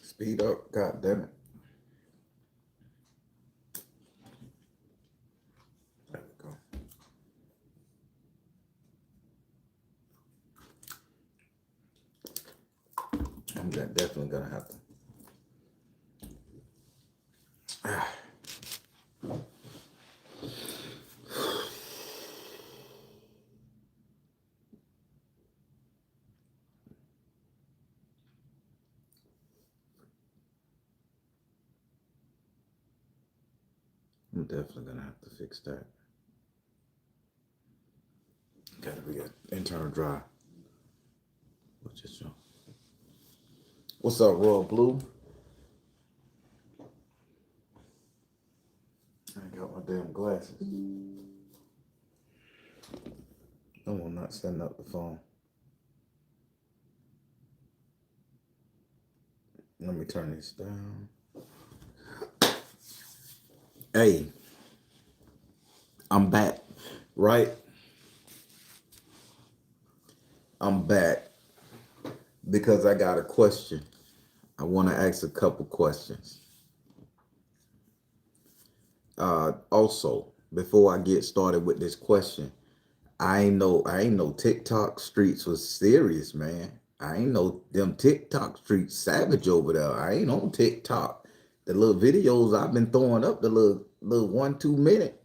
Speed up, god damn it. There we go. Definitely gonna have to. I'm definitely gonna have to fix that. Gotta be an internal drive. Which is your. What's up, Royal Blue? I ain't got my damn glasses. No, I'm not setting up the phone. Let me turn this down. Hey, I'm back, right? I'm back because I got a question. I want to ask a couple questions. Also, before I get started with this question, I ain't know TikTok streets was serious, man. I ain't know them TikTok streets savage over there. I ain't on TikTok. The little videos I've been throwing up, the little 1-2 minute,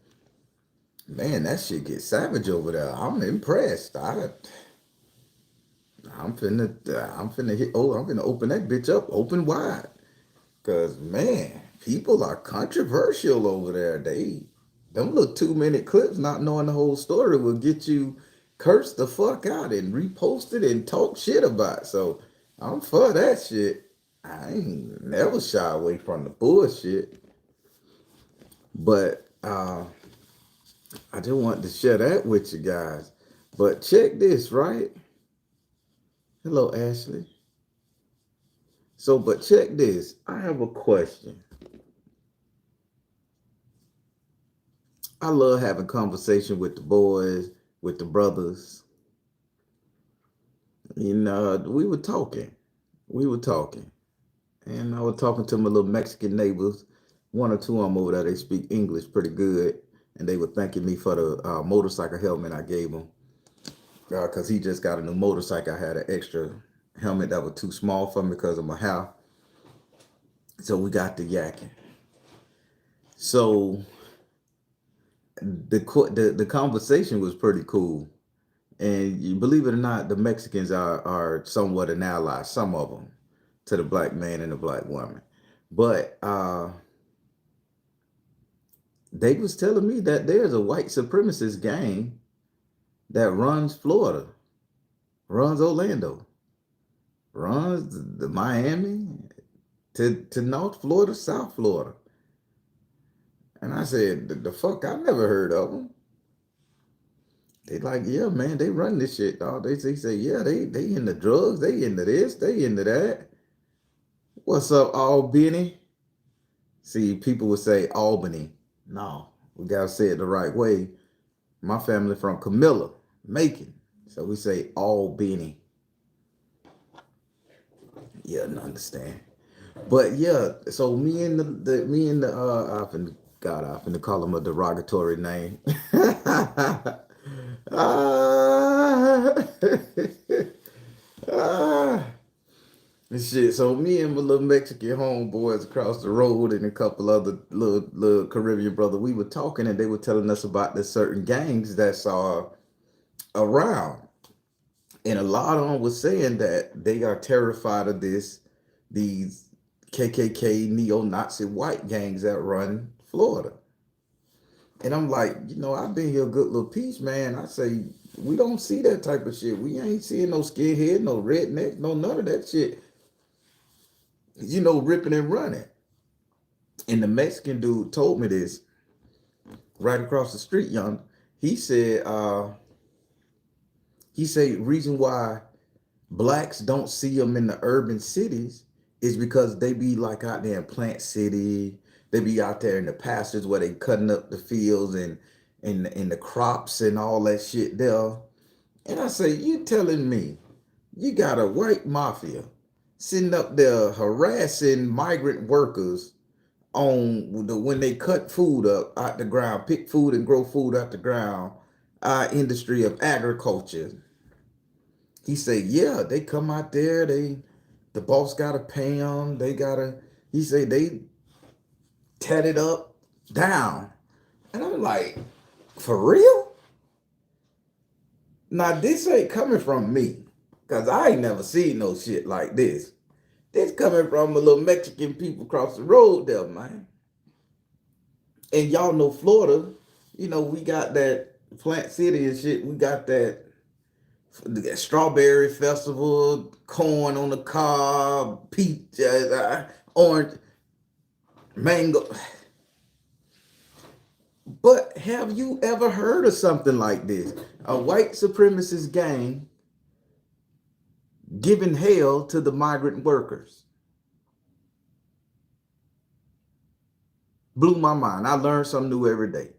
man, that shit get savage over there. I'm impressed. I'm finna hit. Oh, I'm finna open that bitch up, open wide, cause man, people are controversial over there. Them little 2 minute clips, not knowing the whole story, will get you cursed the fuck out and reposted and talk shit about. So I'm for that shit. I ain't never shy away from the bullshit. But I just wanted to share that with you guys. But check this, right? Hello, Ashley. So, but check this. I have a question. I love having conversation with the boys, with the brothers. You know, We were talking. And I was talking to my little Mexican neighbors. One or two of them over there, they speak English pretty good. And they were thanking me for the motorcycle helmet I gave them. Because he just got a new motorcycle. I had an extra helmet that was too small for me because of my house. So we got the yakking. So the conversation was pretty cool. And you believe it or not, the Mexicans are somewhat an ally, some of them, to the black man and the black woman. But they was telling me that there's a white supremacist gang that runs Florida, runs Orlando, runs the Miami to North Florida, South Florida. And I said, the fuck, I never heard of them. They like, yeah, man, they run this shit, dog. They say, yeah, they into drugs, they into this, they into that. What's up, Albany? See, people would say Albany. No, we gotta say it the right way. My family from Camilla, Macon. So we say Albany. Yeah, I understand. But yeah, so me and I finna call him a derogatory name. ah, ah. And shit. So me and my little Mexican homeboys across the road and a couple other little Caribbean brother, we were talking and they were telling us about the certain gangs that's around. And a lot of them was saying that they are terrified of these KKK neo-Nazi white gangs that run Florida. And I'm like, I've been here a good little piece, man. I say, we don't see that type of shit. We ain't seeing no skinhead, no redneck, no none of that shit. Ripping and running. And the Mexican dude told me this right across the street, young. He said, reason why blacks don't see them in the urban cities is because they be like out there in Plant City. They be out there in the pastures where they cutting up the fields and the crops and all that shit there. And I say, you telling me you got a white mafia sitting up there harassing migrant workers on when they cut food up out the ground, pick food and grow food out the ground, our industry of agriculture. He said, yeah, they come out there, the boss gotta pay them, they gotta, he said they tat it up down. And I'm like, for real? Now this ain't coming from me, cause I ain't never seen no shit like this. This coming from a little Mexican people across the road there, man. And y'all know Florida, we got that Plant City and shit. We got that strawberry festival, corn on the cob, peach, orange, mango. But have you ever heard of something like this? A white supremacist gang giving hell to the migrant workers. Blew my mind. I learned something new every day.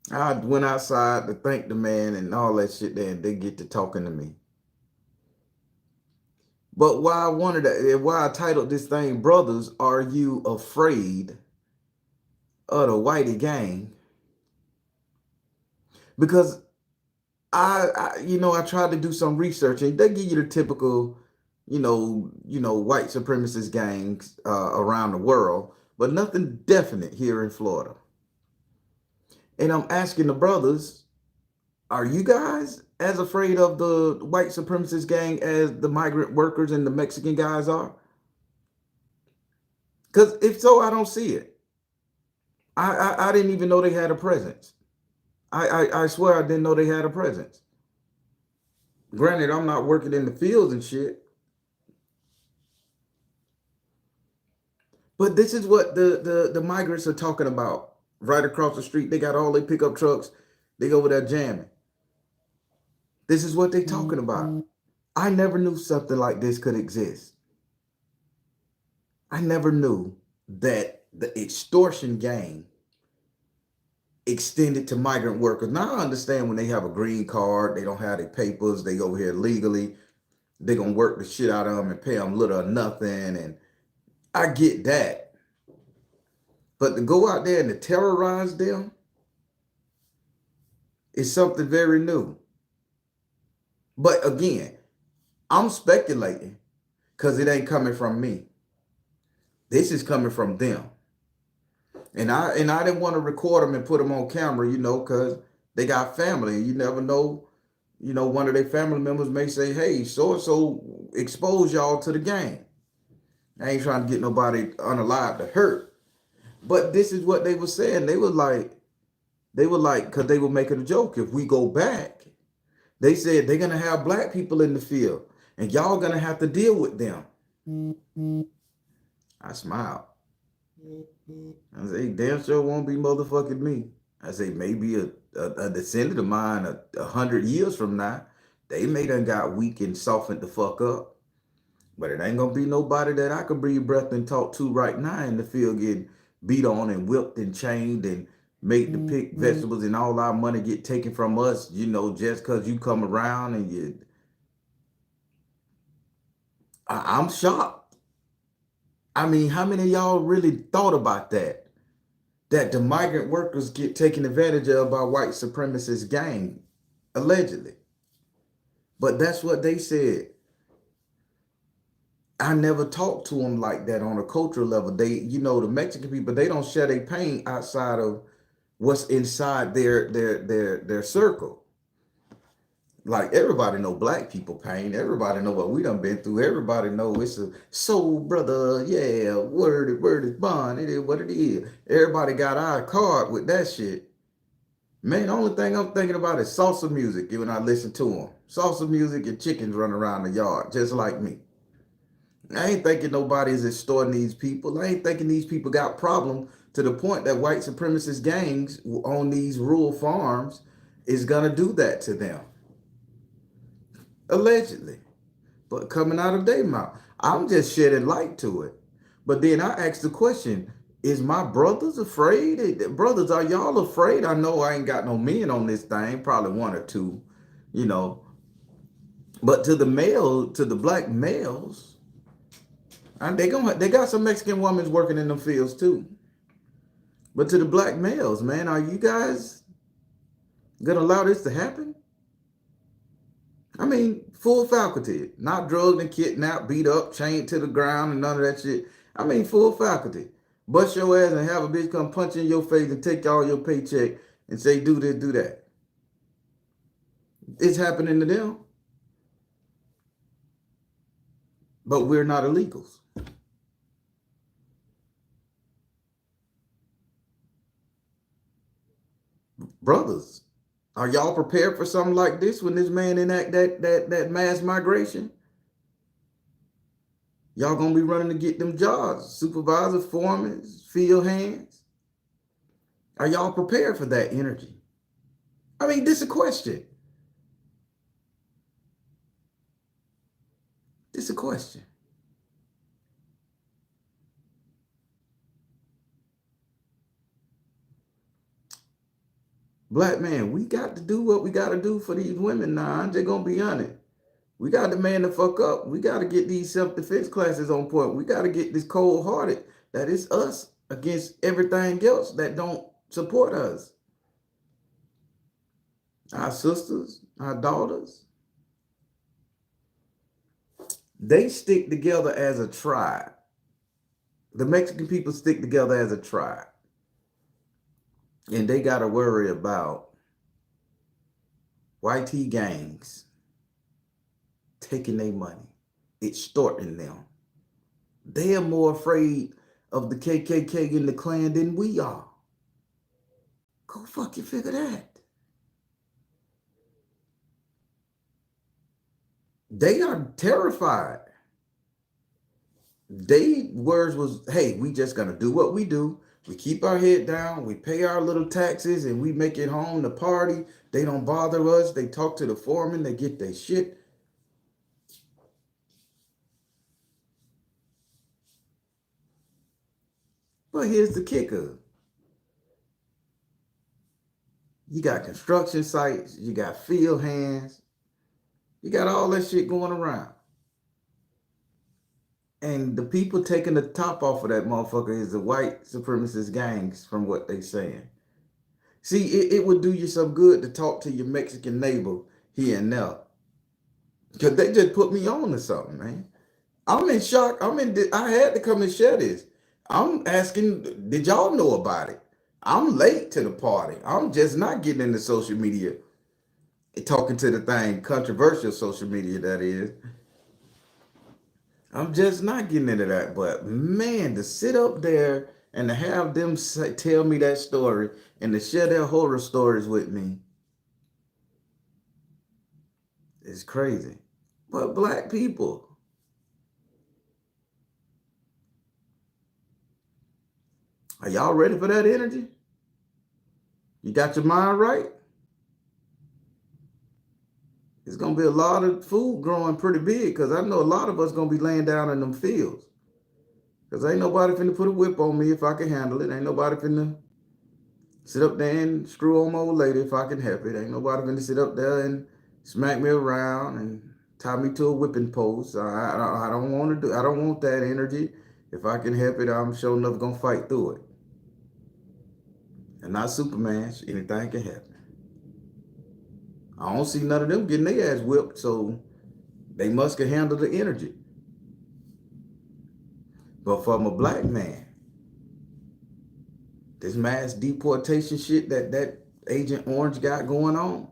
I went outside to thank the man and all that shit there, and they get to talking to me. But why I titled this thing, Brothers, Are You Afraid of the Whitey Gang? Because I tried to do some research, and they give you the typical, white supremacist gangs around the world, but nothing definite here in Florida. And I'm asking the brothers, are you guys as afraid of the white supremacist gang as the migrant workers and the Mexican guys are? Because if so, I don't see it. I didn't even know they had a presence. I swear I didn't know they had a presence. Granted, I'm not working in the fields and shit. But this is what the migrants are talking about. Right across the street, they got all their pickup trucks. They go over there jamming. This is what they talking about. I never knew something like this could exist. I never knew that the extortion gang extended to migrant workers. Now I understand when they have a green card, they don't have their papers, they over here legally, they're gonna work the shit out of them and pay them little or nothing. And I get that. But to go out there and to terrorize them is something very new. But again, I'm speculating because it ain't coming from me. This is coming from them. And I didn't want to record them and put them on camera, because they got family. You never know, one of their family members may say, hey, so expose y'all to the game. I ain't trying to get nobody unalive to hurt. But this is what they were saying. They were like, because they were making a joke. If we go back, they said they're going to have black people in the field and y'all going to have to deal with them. I smiled. I say, damn sure won't be motherfucking me. I say, maybe a descendant of mine 100 years from now, they may done got weak and softened the fuck up. But it ain't gonna be nobody that I can breathe breath and talk to right now in the field getting beat on and whipped and chained and made to pick vegetables and all our money get taken from us, just because you come around and I'm shocked. I mean, how many of y'all really thought about that? That the migrant workers get taken advantage of by white supremacist gang, allegedly. But that's what they said. I never talked to them like that on a cultural level. They, the Mexican people, they don't share their pain outside of what's inside their circle. Like everybody know black people pain. Everybody know what we done been through. Everybody know it's a soul brother. Yeah, word is bond. It is what it is. Everybody got our card with that shit. Man, the only thing I'm thinking about is salsa music when I listen to them. Salsa music and chickens running around the yard, just like me. I ain't thinking nobody's extorting these people. I ain't thinking these people got problem to the point that white supremacist gangs on these rural farms is gonna do that to them. Allegedly. But coming out of their mouth. I'm just shedding light to it. But then I asked the question, Is my brothers afraid? Brothers, are y'all afraid? I know I ain't got no men on this thing, probably one or two, you know. But to the male, to the black males, and they got some Mexican women working in them fields too. But to the black males, man, are you guys gonna allow this to happen? I mean, full faculty, not drugged and kidnapped, beat up, chained to the ground, and none of that shit. I mean, full faculty. Bust your ass and have a bitch come punch in your face and take all your paycheck and say, do this, do that. It's happening to them, but we're not illegals. Brothers, are y'all prepared for something like this when this man enact that mass migration? Y'all gonna be running to get them jobs, supervisors, foremen, field hands. Are y'all prepared for that energy? I mean, this is a question. This is a question. Black man, we got to do what we got to do for these women now. I'm just gonna be honest. We got to man the fuck up. We got to get these self-defense classes on point. We got to get this cold-hearted that it's us against everything else that don't support us. Our sisters, our daughters, they stick together as a tribe. The Mexican people stick together as a tribe. And they got to worry about YT gangs taking their money, extorting them. They are more afraid of the KKK and the Klan than we are. Go fucking figure that. They are terrified. They words was, hey, we just gonna do what we do. We keep our head down, we pay our little taxes, and we make it home to party. They don't bother us. They talk to the foreman, they get their shit. But here's the kicker. You got construction sites, you got field hands, you got all that shit going around. And the people taking the top off of that motherfucker is the white supremacist gangs, from what they saying. See, it would do you some good to talk to your Mexican neighbor here and there. Because they just put me on to something, man. I'm in shock. I had to come and share this. I'm asking, did y'all know about it? I'm late to the party. I'm just not getting into social media, talking to the thing, controversial social media, that is. I'm just not getting into that. But man, to sit up there and to have them tell me that story and to share their horror stories with me is crazy. But black people, are y'all ready for that energy? You got your mind right? It's gonna be a lot of food growing pretty big, because I know a lot of us gonna be laying down in them fields. Because ain't nobody finna put a whip on me if I can handle it. Ain't nobody finna sit up there and screw on my old lady if I can help it. Ain't nobody finna sit up there and smack me around and tie me to a whipping post. I don't want to do. I don't want that energy. If I can help it, I'm sure enough gonna fight through it. And not Superman. Anything can happen. I don't see none of them getting their ass whipped, so they must can handle the energy. But from a black man, this mass deportation shit that Agent Orange got going on,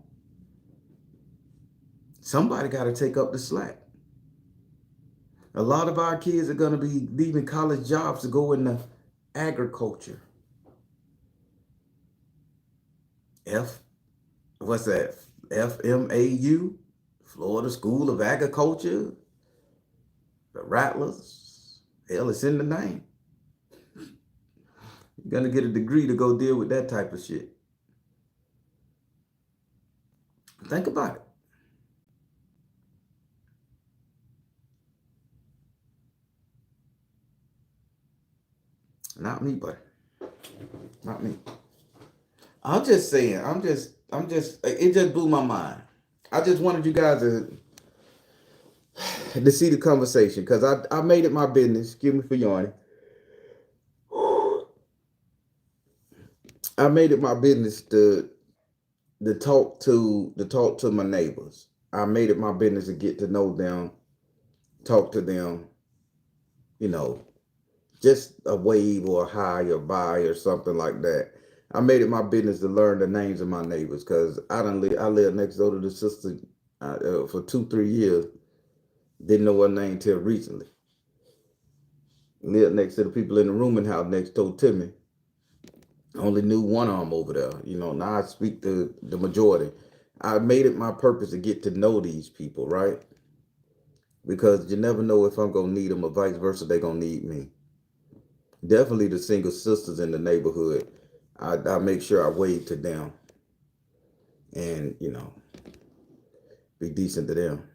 somebody got to take up the slack. A lot of our kids are going to be leaving college jobs to go into agriculture. What's that? FMAU, Florida School of Agriculture, the Rattlers. Hell, it's in the name. You're going to get a degree to go deal with that type of shit. Think about it. Not me, buddy. Not me. I'm just saying. It just blew my mind. I just wanted you guys to see the conversation because I made it my business. Excuse me for yawning. I made it my business to talk to my neighbors. I made it my business to get to know them, talk to them, you know, just a wave or a hi or bye or something like that. I made it my business to learn the names of my neighbors because I lived next door to the sister for 2 3 years. Didn't know her name till recently. Lived next to the people in the rooming house next door to me. Only knew one of them over there. Now I speak to the majority. I made it my purpose to get to know these people, right? Because you never know if I'm gonna need them or vice versa, they gonna need me. Definitely the single sisters in the neighborhood. I make sure I wave to them and be decent to them.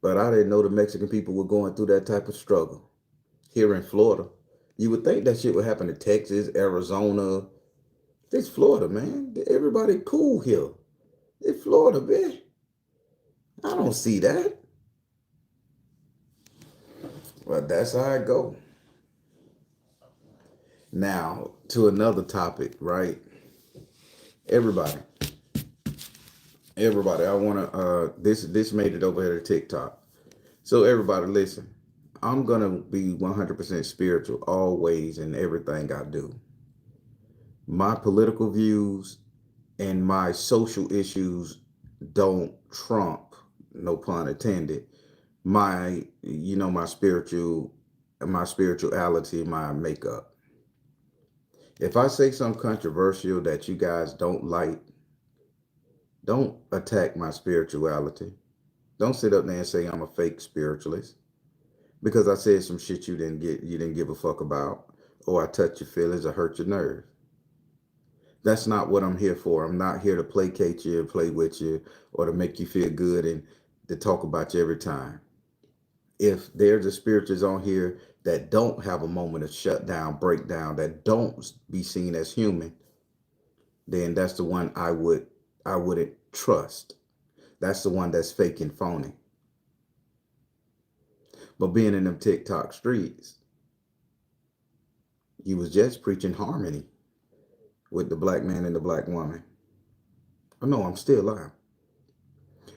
But I didn't know the Mexican people were going through that type of struggle here in Florida. You would think that shit would happen to Texas, Arizona. It's Florida, man. Everybody cool here. It's Florida, man. I don't see that. But that's how I go. Now to another topic, right? Everybody, everybody. I wanna this made it over here to TikTok. So everybody, listen. I'm gonna be 100% spiritual always in everything I do. My political views and my social issues don't trump, no pun intended, my spirituality, my makeup. If I say something controversial that you guys don't like, don't attack my spirituality. Don't sit up there and say I'm a fake spiritualist because I said some shit you didn't give a fuck about, or I touch your feelings or hurt your nerves. That's not what I'm here for. I'm not here to placate you, play with you, or to make you feel good and to talk about you every time. If there's a spirituals on here that don't have a moment of shutdown, breakdown, that don't be seen as human, then that's the one I wouldn't trust. That's the one that's fake and phony. But being in them TikTok streets, you was just preaching harmony with the black man and the black woman. I know I'm still lying.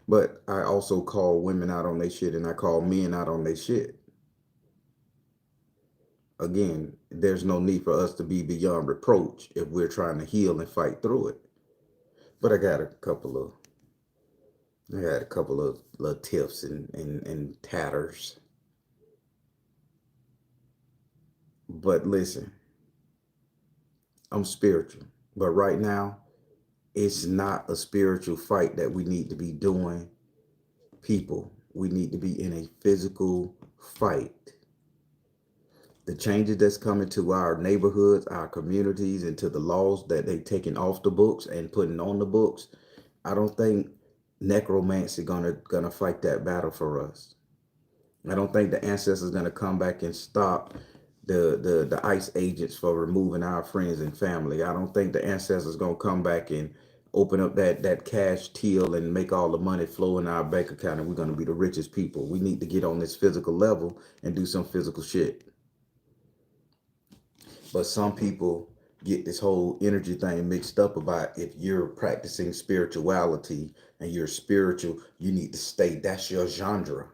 But I also call women out on their shit and I call men out on their shit. Again, there's no need for us to be beyond reproach if we're trying to heal and fight through it. But I had a couple of little tips and tatters. But listen, I'm spiritual. But right now, it's not a spiritual fight that we need to be doing, people. We need to be in a physical fight. The changes that's coming to our neighborhoods, our communities, and to the laws that they taking off the books and putting on the books, I don't think necromancy gonna fight that battle for us. I don't think the ancestors gonna come back and stop the ICE agents for removing our friends and family. I don't think the ancestors gonna come back and open up that cash till and make all the money flow in our bank account and we're gonna be the richest people. We need to get on this physical level and do some physical shit. But some people get this whole energy thing mixed up about if you're practicing spirituality and you're spiritual, you need to stay, that's your genre.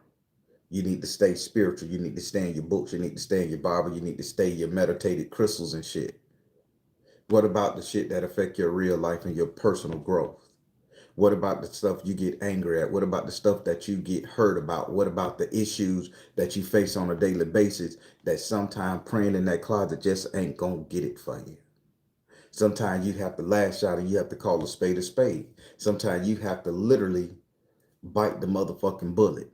You need to stay spiritual. You need to stay in your books. You need to stay in your Bible. You need to stay your meditated crystals and shit. What about the shit that affect your real life and your personal growth? What about the stuff you get angry at? What about the stuff that you get hurt about? What about the issues that you face on a daily basis that sometimes praying in that closet just ain't gonna get it for you? Sometimes you have to lash out and you have to call a spade a spade. Sometimes you have to literally bite the motherfucking bullet.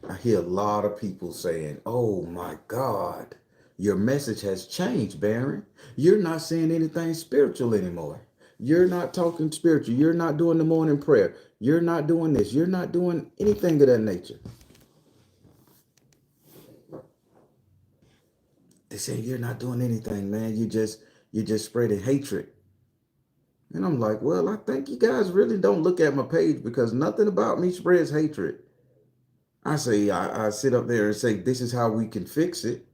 I hear a lot of people saying, oh my God, your message has changed, Baron. You're not saying anything spiritual anymore. You're not talking spiritual. You're not doing the morning prayer. You're not doing this. You're not doing anything of that nature. They say you're not doing anything, man. You just spreading hatred. And I'm like, well, I think you guys really don't look at my page because nothing about me spreads hatred. I sit up there and say, this is how we can fix it.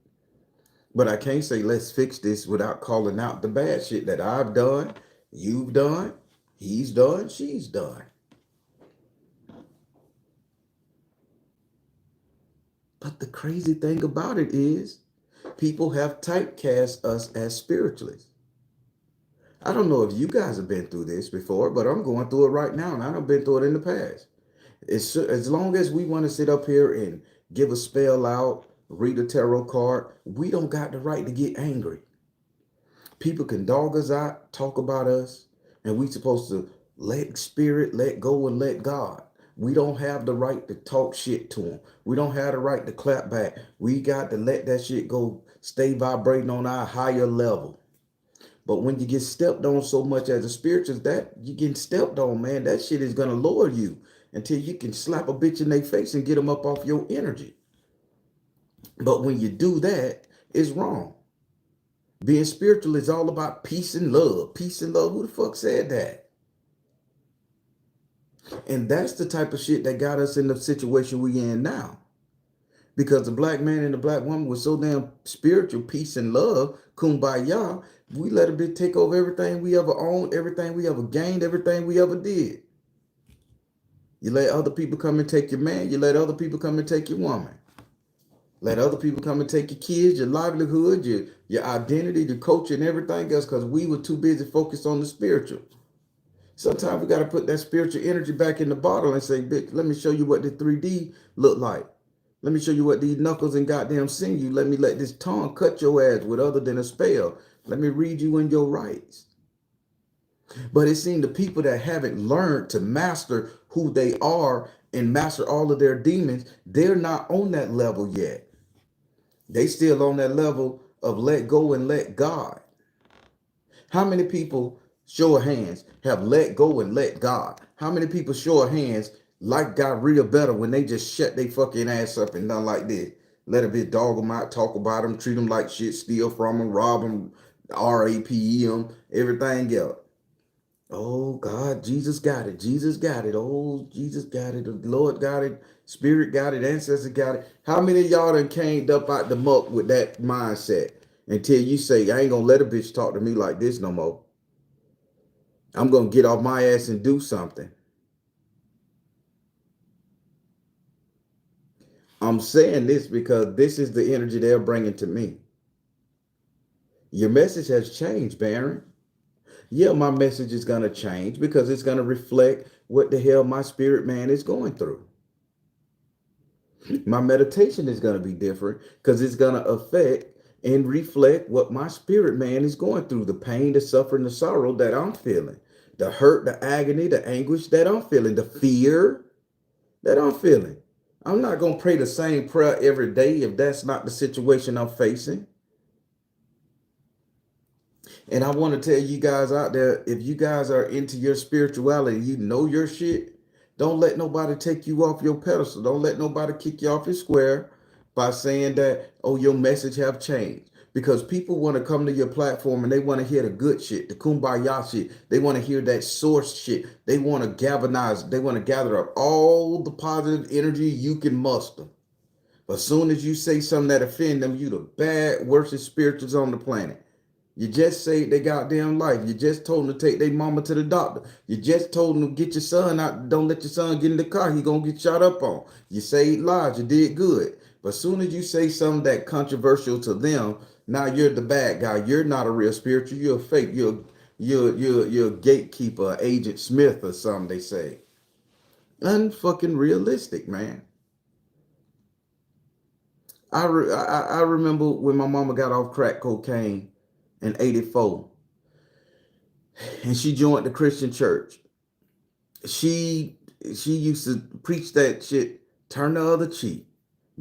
But I can't say, let's fix this without calling out the bad shit that I've done, you've done, he's done, she's done. But the crazy thing about it is, people have typecast us as spiritualists. I don't know if you guys have been through this before, but I'm going through it right now, and I've been through it in the past. As long as we want to sit up here and give a spell out, read a tarot card, we don't got the right to get angry. People can dog us out, talk about us, and we supposed to let spirit, let go, and let God. We don't have the right to talk shit to them. We don't have the right to clap back. We got to let that shit go, stay vibrating on our higher level. But when you get stepped on so much as a spiritualist, that you getting stepped on, man, that shit is gonna lower you until you can slap a bitch in their face and get them up off your energy. But when you do that, it's wrong. Being spiritual is all about peace and love. Peace and love. Who the fuck said that? And that's the type of shit that got us in the situation we in now. Because the black man and the black woman was so damn spiritual, peace and love, kumbaya, we let a bitch take over everything we ever owned, everything we ever gained, everything we ever did. You let other people come and take your man, you let other people come and take your woman. Let other people come and take your kids, your livelihood, your identity, your culture, and everything else, because we were too busy focused on the spiritual. Sometimes we got to put that spiritual energy back in the bottle and say, bitch, let me show you what the 3D look like. Let me show you what these knuckles and goddamn sinew. Let me let this tongue cut your ass with other than a spell. Let me read you in your rights. But it seems the people that haven't learned to master who they are and master all of their demons, they're not on that level yet. They still on that level of let go and let God. How many people, show of hands, have let go and let God? How many people, show of hands, like got real better when they just shut their fucking ass up and done like this? Let a bit dog them out, talk about them, treat them like shit, steal from them, rob them, RAPE them, everything else. Oh God, Jesus got it. Jesus got it. Oh, Jesus got it. The Lord got it. Spirit got it. Ancestors got it. How many of y'all done came up out the muck with that mindset until you say, I ain't gonna let a bitch talk to me like this no more. I'm gonna get off my ass and do something. I'm saying this because this is the energy they're bringing to me. Your message has changed, Baron. Yeah, my message is gonna change because it's gonna reflect what the hell my spirit man is going through. My meditation is going to be different because it's going to affect and reflect what my spirit man is going through, the pain, the suffering, the sorrow that I'm feeling, the hurt, the agony, the anguish that I'm feeling, the fear that I'm feeling. I'm not going to pray the same prayer every day if that's not the situation I'm facing. And I want to tell you guys out there, if you guys are into your spirituality, you know your shit, don't let nobody take you off your pedestal. Don't let nobody kick you off your square by saying that, oh, your message have changed. Because people want to come to your platform and they want to hear the good shit, the kumbaya shit. They want to hear that source shit. They want to galvanize, they want to gather up all the positive energy you can muster. But as soon as you say something that offend them, you the bad, worst spirituals on the planet. You just saved their goddamn life. You just told them to take their mama to the doctor. You just told them to get your son out. Don't let your son get in the car. He gonna get shot up on. You saved lives. You did good. But as soon as you say something that controversial to them, now you're the bad guy. You're not a real spiritual. You're a fake. You're a gatekeeper, Agent Smith or something. They say unfucking realistic, man. I remember when my mama got off crack cocaine in '84. And she joined the Christian church. She she used to preach that shit, turn the other cheek,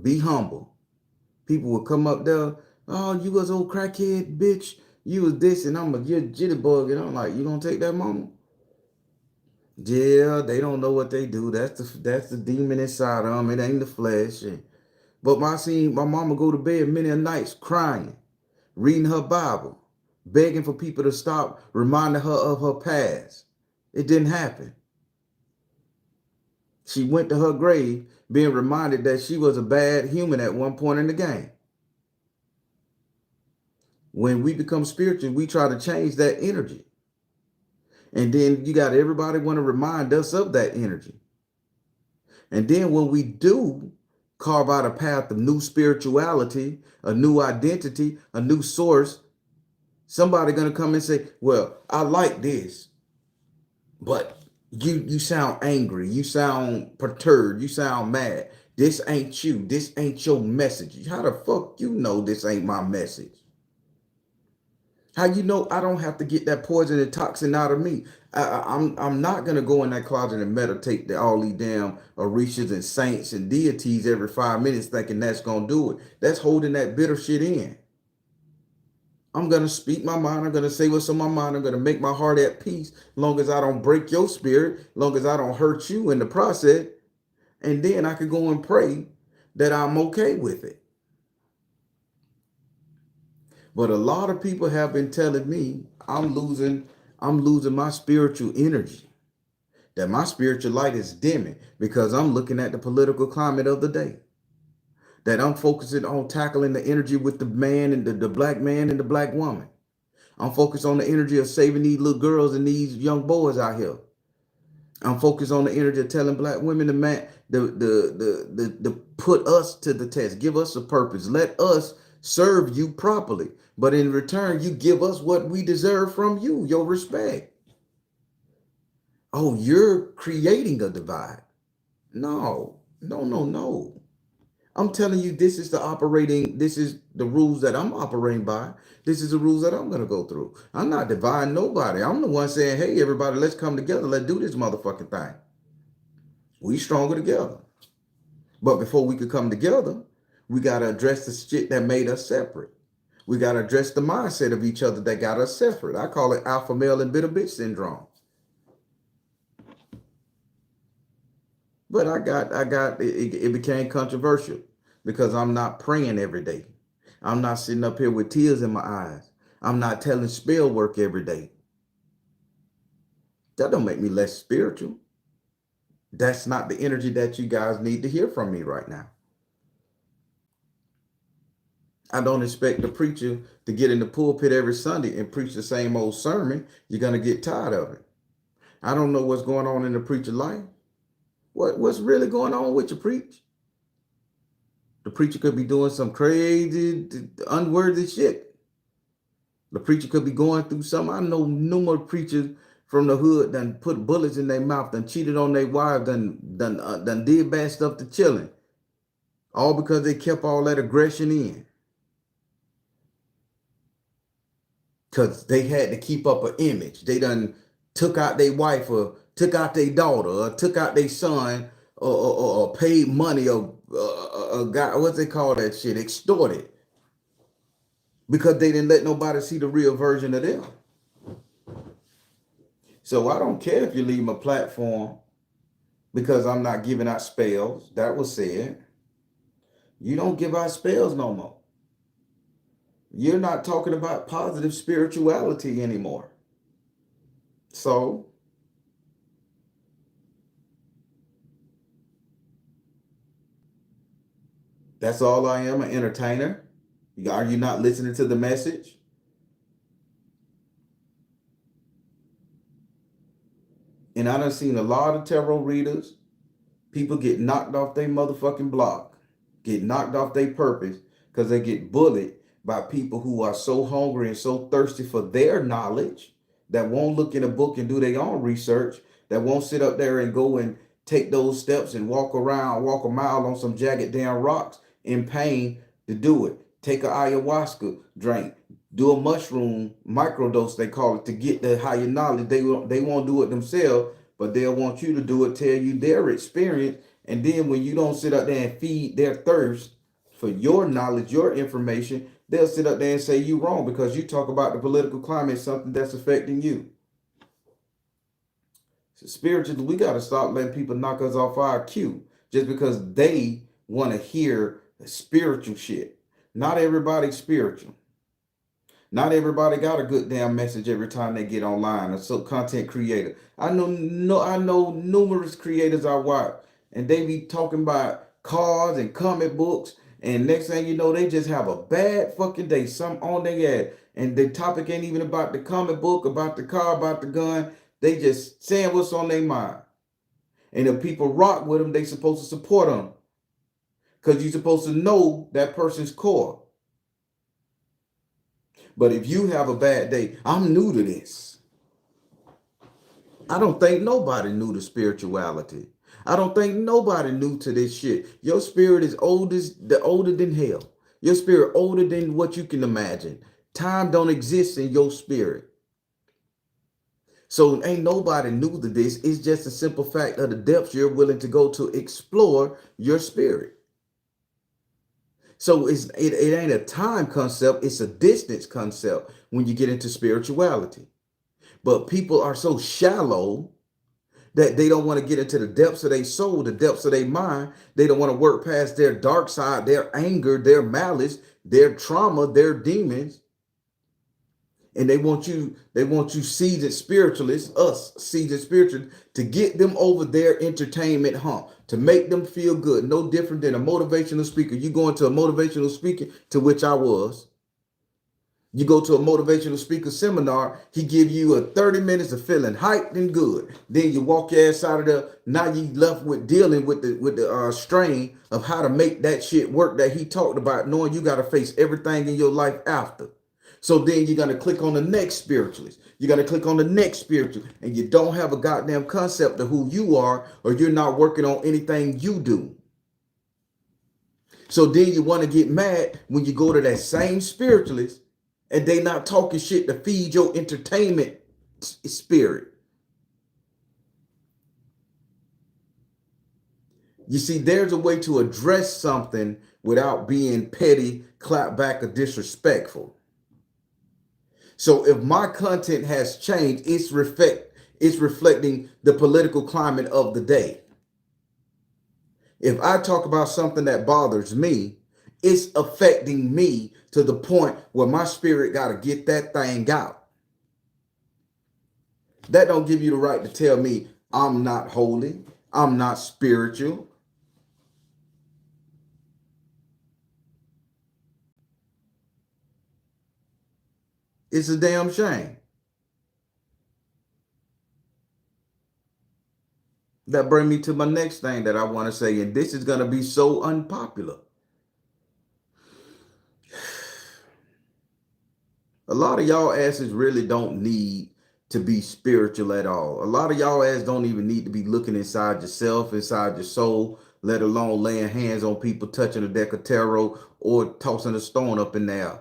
be humble. People would come up there, oh, you was old crackhead, bitch. You was this, and I'm a jitterbug, and I'm like, you gonna take that, mama? Yeah, they don't know what they do. That's the demon inside of them. It ain't the flesh. But my mama go to bed many a nights crying. reading her Bible, begging for people to stop reminding her of her past. It didn't happen. She went to her grave being reminded that she was a bad human at one point in the game. When we become spiritual, we try to change that energy. And then you got everybody want to remind us of that energy. And then when we do carve out a path of new spirituality, a new identity, a new source, somebody going to come and say, well, I like this, but you sound angry. You sound perturbed. You sound mad. This ain't you. This ain't your message. How the fuck you know this ain't my message? How you know I don't have to get that poison and toxin out of me? I'm not gonna go in that closet and meditate to all these damn orishas and saints and deities every 5 minutes thinking that's gonna do it. That's holding that bitter shit in. I'm gonna speak my mind. I'm gonna say what's on my mind. I'm gonna make my heart at peace. Long as I don't break your spirit, long as I don't hurt you in the process, and then I could go and pray that I'm okay with it. But a lot of people have been telling me I'm losing my spiritual energy, that my spiritual light is dimming because I'm looking at the political climate of the day, that I'm focusing on tackling the energy with the man and the black man and the black woman. I'm focused on the energy of saving these little girls and these young boys out here. I'm focused on the energy of telling black women the put us to the test, give us a purpose, let us serve you properly. But in return, you give us what we deserve from you, your respect. Oh, you're creating a divide. No, no, no, no. I'm telling you, this is the rules that I'm operating by. This is the rules that I'm going to go through. I'm not dividing nobody. I'm the one saying, hey, everybody, let's come together. Let's do this motherfucking thing. We stronger together. But before we could come together, we got to address the shit that made us separate. We got to address the mindset of each other that got us separate. I call it alpha male and bitter bitch syndrome. But it became controversial because I'm not praying every day. I'm not sitting up here with tears in my eyes. I'm not telling spell work every day. That don't make me less spiritual. That's not the energy that you guys need to hear from me right now. I don't expect the preacher to get in the pulpit every Sunday and preach the same old sermon. You're going to get tired of it. I don't know what's going on in the preacher life. What's really going on with your preach? The preacher could be doing some crazy, unworthy shit. The preacher could be going through something. I know numerous preachers from the hood done put bullets in their mouth, done cheated on their wives, done did bad stuff to children. All because they kept all that aggression in. Because they had to keep up an image. They done took out their wife or took out their daughter or took out their son or paid money or got, what's they call that shit, extorted. Because they didn't let nobody see the real version of them. So I don't care if you leave my platform because I'm not giving out spells. That was said. You don't give out spells no more. You're not talking about positive spirituality anymore. So that's all I am, an entertainer. Are you not listening to the message? And I done seen a lot of tarot readers, people get knocked off their motherfucking block, get knocked off their purpose because they get bullied by people who are so hungry and so thirsty for their knowledge that won't look in a book and do their own research, that won't sit up there and go and take those steps and walk a mile on some jagged damn rocks in pain to do it. Take a ayahuasca drink, do a mushroom microdose, they call it, to get the higher knowledge. They won't do it themselves, but they'll want you to do it, tell you their experience. And then when you don't sit up there and feed their thirst for your knowledge, your information, they'll sit up there and say you wrong because you talk about the political climate, something that's affecting you. So spiritually, we got to stop letting people knock us off our cue just because they want to hear spiritual shit. Not everybody's spiritual. Not everybody got a good damn message every time they get online. A so content creator. I know numerous creators I watch, and they be talking about cars and comic books, and next thing you know, they just have a bad fucking day. Some on their ad, and the topic ain't even about the comic book, about the car, about the gun. They just saying what's on their mind. And if people rock with them, they supposed to support them. Because you're supposed to know that person's core. But if you have a bad day, I'm new to this. I don't think nobody knew to spirituality. I don't think nobody knew to this shit. Your spirit is older than hell. Your spirit older than what you can imagine. Time don't exist in your spirit. So ain't nobody new to this. It's just a simple fact of the depths you're willing to go to explore your spirit. So it ain't a time concept, it's a distance concept when you get into spirituality. But people are so shallow that they don't want to get into the depths of their soul, the depths of their mind. They don't want to work past their dark side, their anger, their malice, their trauma, their demons. And they want you seasoned spiritualists, us seasoned spiritualists, to get them over their entertainment hump, to make them feel good. No different than a motivational speaker. You go into a motivational speaker, to which I was. You go to a motivational speaker seminar, he give you a 30 minutes of feeling hyped and good. Then you walk your ass out of there. Now you left with dealing with the strain of how to make that shit work that he talked about, knowing you got to face everything in your life after. So then you're gonna click on the next spiritualist. You're gonna click on the next spiritual, and you don't have a goddamn concept of who you are, or you're not working on anything you do. So then you want to get mad when you go to that same spiritualist and they not talking shit to feed your entertainment spirit. You see, there's a way to address something without being petty, clapback, or disrespectful. So if my content has changed, it's reflecting the political climate of the day. If I talk about something that bothers me, it's affecting me to the point where my spirit got to get that thing out. That don't give you the right to tell me I'm not holy, I'm not spiritual. It's a damn shame. That brings me to my next thing that I want to say, and this is going to be so unpopular. A lot of y'all asses really don't need to be spiritual at all. A lot of y'all ass don't even need to be looking inside yourself, inside your soul, let alone laying hands on people, touching a deck of tarot, or tossing a stone up in the air.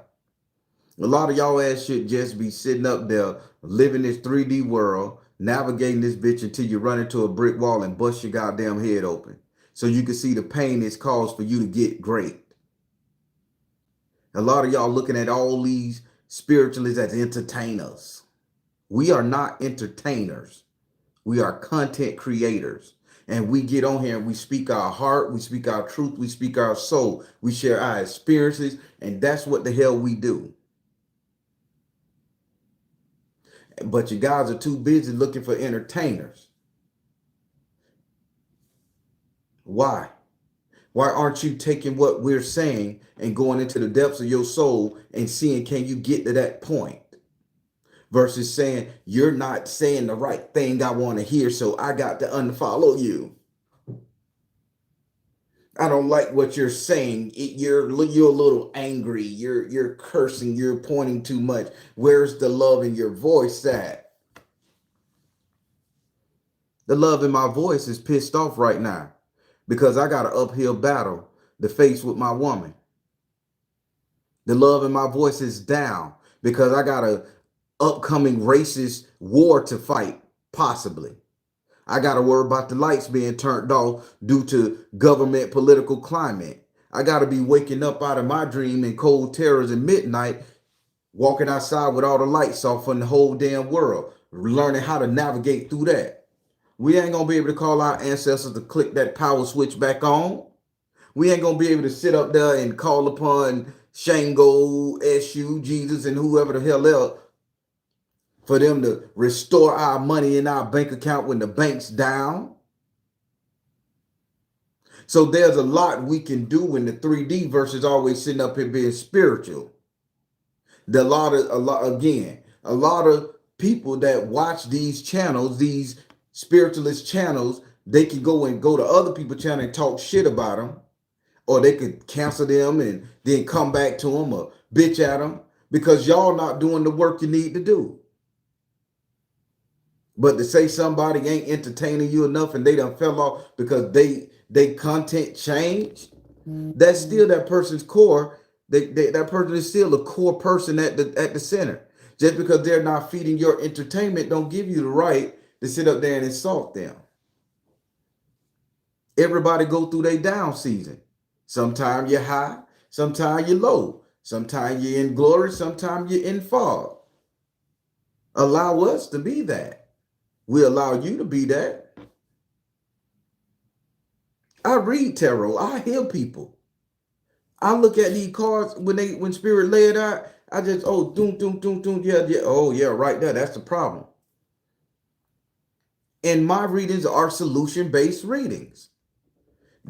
A lot of y'all ass should just be sitting up there, living this 3D world, navigating this bitch until you run into a brick wall and bust your goddamn head open. So you can see the pain it's caused for you to get great. A lot of y'all looking at all these spiritualists as entertainers. We are not entertainers. We are content creators. And we get on here and we speak our heart, we speak our truth, we speak our soul. We share our experiences, and that's what the hell we do. But you guys are too busy looking for entertainers. Why? Why aren't you taking what we're saying and going into the depths of your soul and seeing, can you get to that point? Versus saying, you're not saying the right thing I want to hear, so I got to unfollow you. I don't like what you're saying. You're a little angry. You're cursing. You're pointing too much. Where's the love in your voice at? The love in my voice is pissed off right now because I got an uphill battle to face with my woman. The love in my voice is down because I got a upcoming racist war to fight, possibly. I got to worry about the lights being turned off due to government political climate. I got to be waking up out of my dream in cold terrors at midnight, walking outside with all the lights off in the whole damn world, learning how to navigate through that. We ain't going to be able to call our ancestors to click that power switch back on. We ain't going to be able to sit up there and call upon Shango, SU, Jesus, and whoever the hell else, for them to restore our money in our bank account when the bank's down. So there's a lot we can do in the 3D versus always sitting up here being spiritual. A lot of people that watch these channels, these spiritualist channels, they can go to other people's channel and talk shit about them, or they could cancel them and then come back to them or bitch at them because y'all not doing the work you need to do. But to say somebody ain't entertaining you enough and they done fell off because they content changed, that's still that person's core. That person is still a core person at the center. Just because they're not feeding your entertainment don't give you the right to sit up there and insult them. Everybody go through their down season. Sometimes you're high, sometimes you're low, sometimes you're in glory, sometimes you're in fall. Allow us to be that. We allow you to be that. I read tarot. I heal people. I look at these cards when spirit lay it out. I just doom doom doom doom yeah yeah right there. That's the problem. And my readings are solution based readings.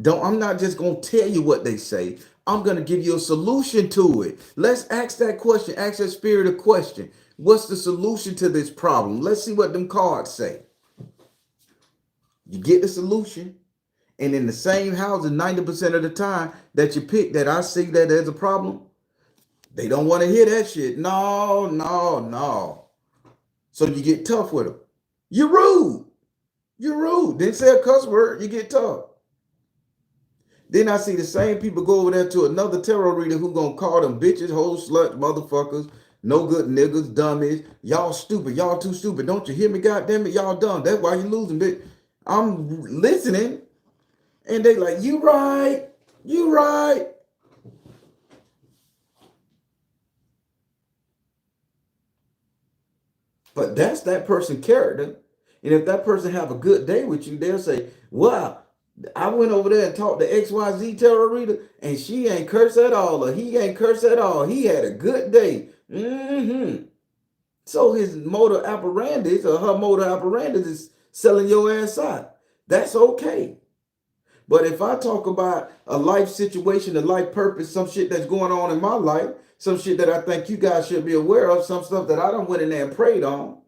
I'm not just gonna tell you what they say. I'm gonna give you a solution to it. Let's ask that question. Ask that spirit a question. What's the solution to this problem? Let's see what them cards say. You get the solution. And in the same house, 90% of the time that you pick that I see that there's a problem, they don't want to hear that shit. No, no, no. So you get tough with them. You're rude. You're rude. Didn't say a cuss word. You get tough. Then I see the same people go over there to another tarot reader who gonna call them bitches, hoes, sluts, motherfuckers, no good niggas, dummies. Y'all stupid. Y'all too stupid. Don't you hear me? Goddamn it, y'all dumb. That's why you losing, bitch. I'm listening. And they like, you right, you right. But that's that person's character. And if that person have a good day with you, they'll say, wow, I went over there and talked to XYZ tarot reader and she ain't cursed at all or he ain't cursed at all. He had a good day. So his motor operandus or her motor operandus is selling your ass out. That's okay. But if I talk about a life situation, a life purpose, some shit that's going on in my life, some shit that I think you guys should be aware of, some stuff that I done went in there and prayed on,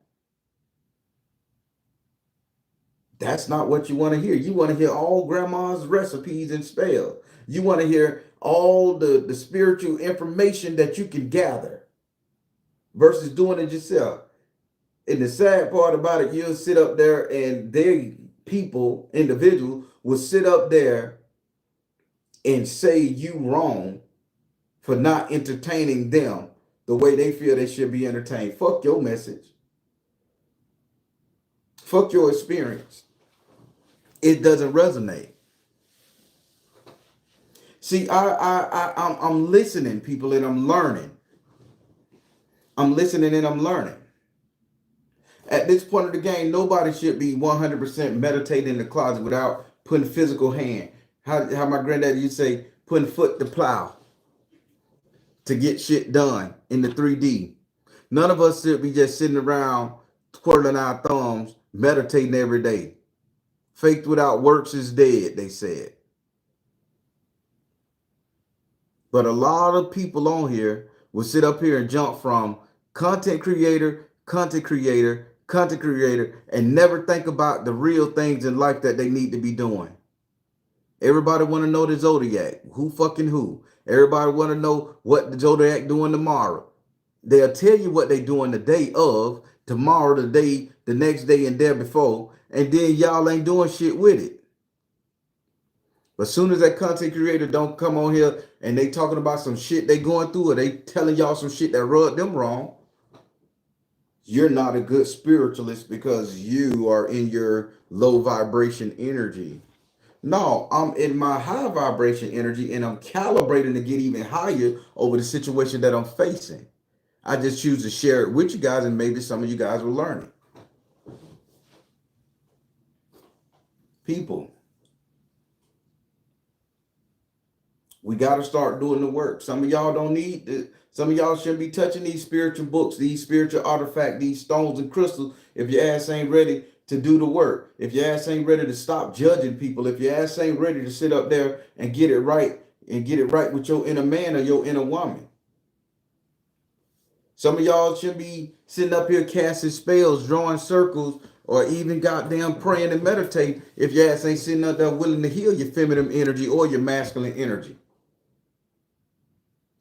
that's not what you want to hear. You want to hear all grandma's recipes and spells. You want to hear all the spiritual information that you can gather versus doing it yourself. And the sad part about it, you'll sit up there and individuals will sit up there and say you wrong for not entertaining them the way they feel they should be entertained. Fuck your message. Fuck your experience. It doesn't resonate. See, I'm listening, people, and I'm learning. I'm listening and I'm learning. At this point of the game, nobody should be 100% meditating in the closet without putting physical hand. How my granddaddy used to say, putting foot to plow to get shit done in the 3D. None of us should be just sitting around twirling our thumbs, meditating every day. Faith without works is dead, they said. But a lot of people on here will sit up here and jump from content creator, content creator, content creator, and never think about the real things in life that they need to be doing. Everybody want to know the zodiac. Who fucking who? Everybody want to know what the zodiac doing tomorrow. They'll tell you what they doing the day of, tomorrow, the next day, and there before, and then y'all ain't doing shit with it. But soon as that content creator don't come on here and they talking about some shit they going through or they telling y'all some shit that rubbed them wrong, you're not a good spiritualist because you are in your low vibration energy. No, I'm in my high vibration energy and I'm calibrating to get even higher over the situation that I'm facing. I just choose to share it with you guys and maybe some of you guys will learn it. People, We got to start doing the work. Some of y'all don't need to, some of y'all shouldn't be touching these spiritual books, these spiritual artifacts, these stones and crystals if your ass ain't ready to do the work. If your ass ain't ready to stop judging people, if your ass ain't ready to sit up there and get it right with your inner man or your inner woman. Some of y'all should be sitting up here casting spells, drawing circles, or even goddamn praying and meditate if your ass ain't sitting up there willing to heal your feminine energy or your masculine energy.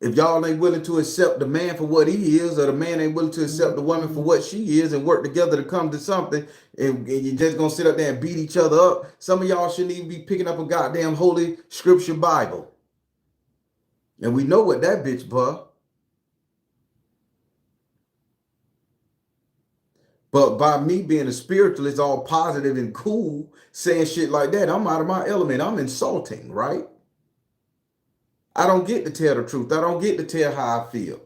If y'all ain't willing to accept the man for what he is, or the man ain't willing to accept the woman for what she is and work together to come to something, and you're just gonna sit up there and beat each other up, some of y'all shouldn't even be picking up a goddamn holy scripture Bible. And we know what that bitch, bruh. But by me being a spiritualist, all positive and cool, saying shit like that, I'm out of my element. I'm insulting, right? I don't get to tell the truth. I don't get to tell how I feel.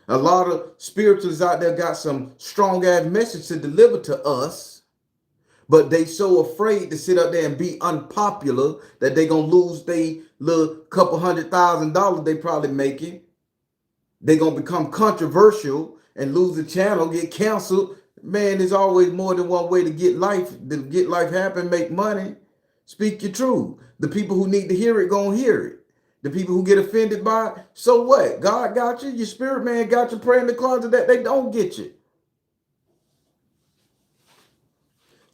A lot of spiritualists out there got some strong ass message to deliver to us, but they so afraid to sit up there and be unpopular that they gonna lose they little couple $100,000 they probably making. They gonna become controversial and lose the channel, get canceled. Man, there's always more than one way to get life happen, make money. Speak your truth. The people who need to hear it gonna hear it. The people who get offended by it, so what? God got you. Your spirit man got you. Pray in the closet that they don't get you.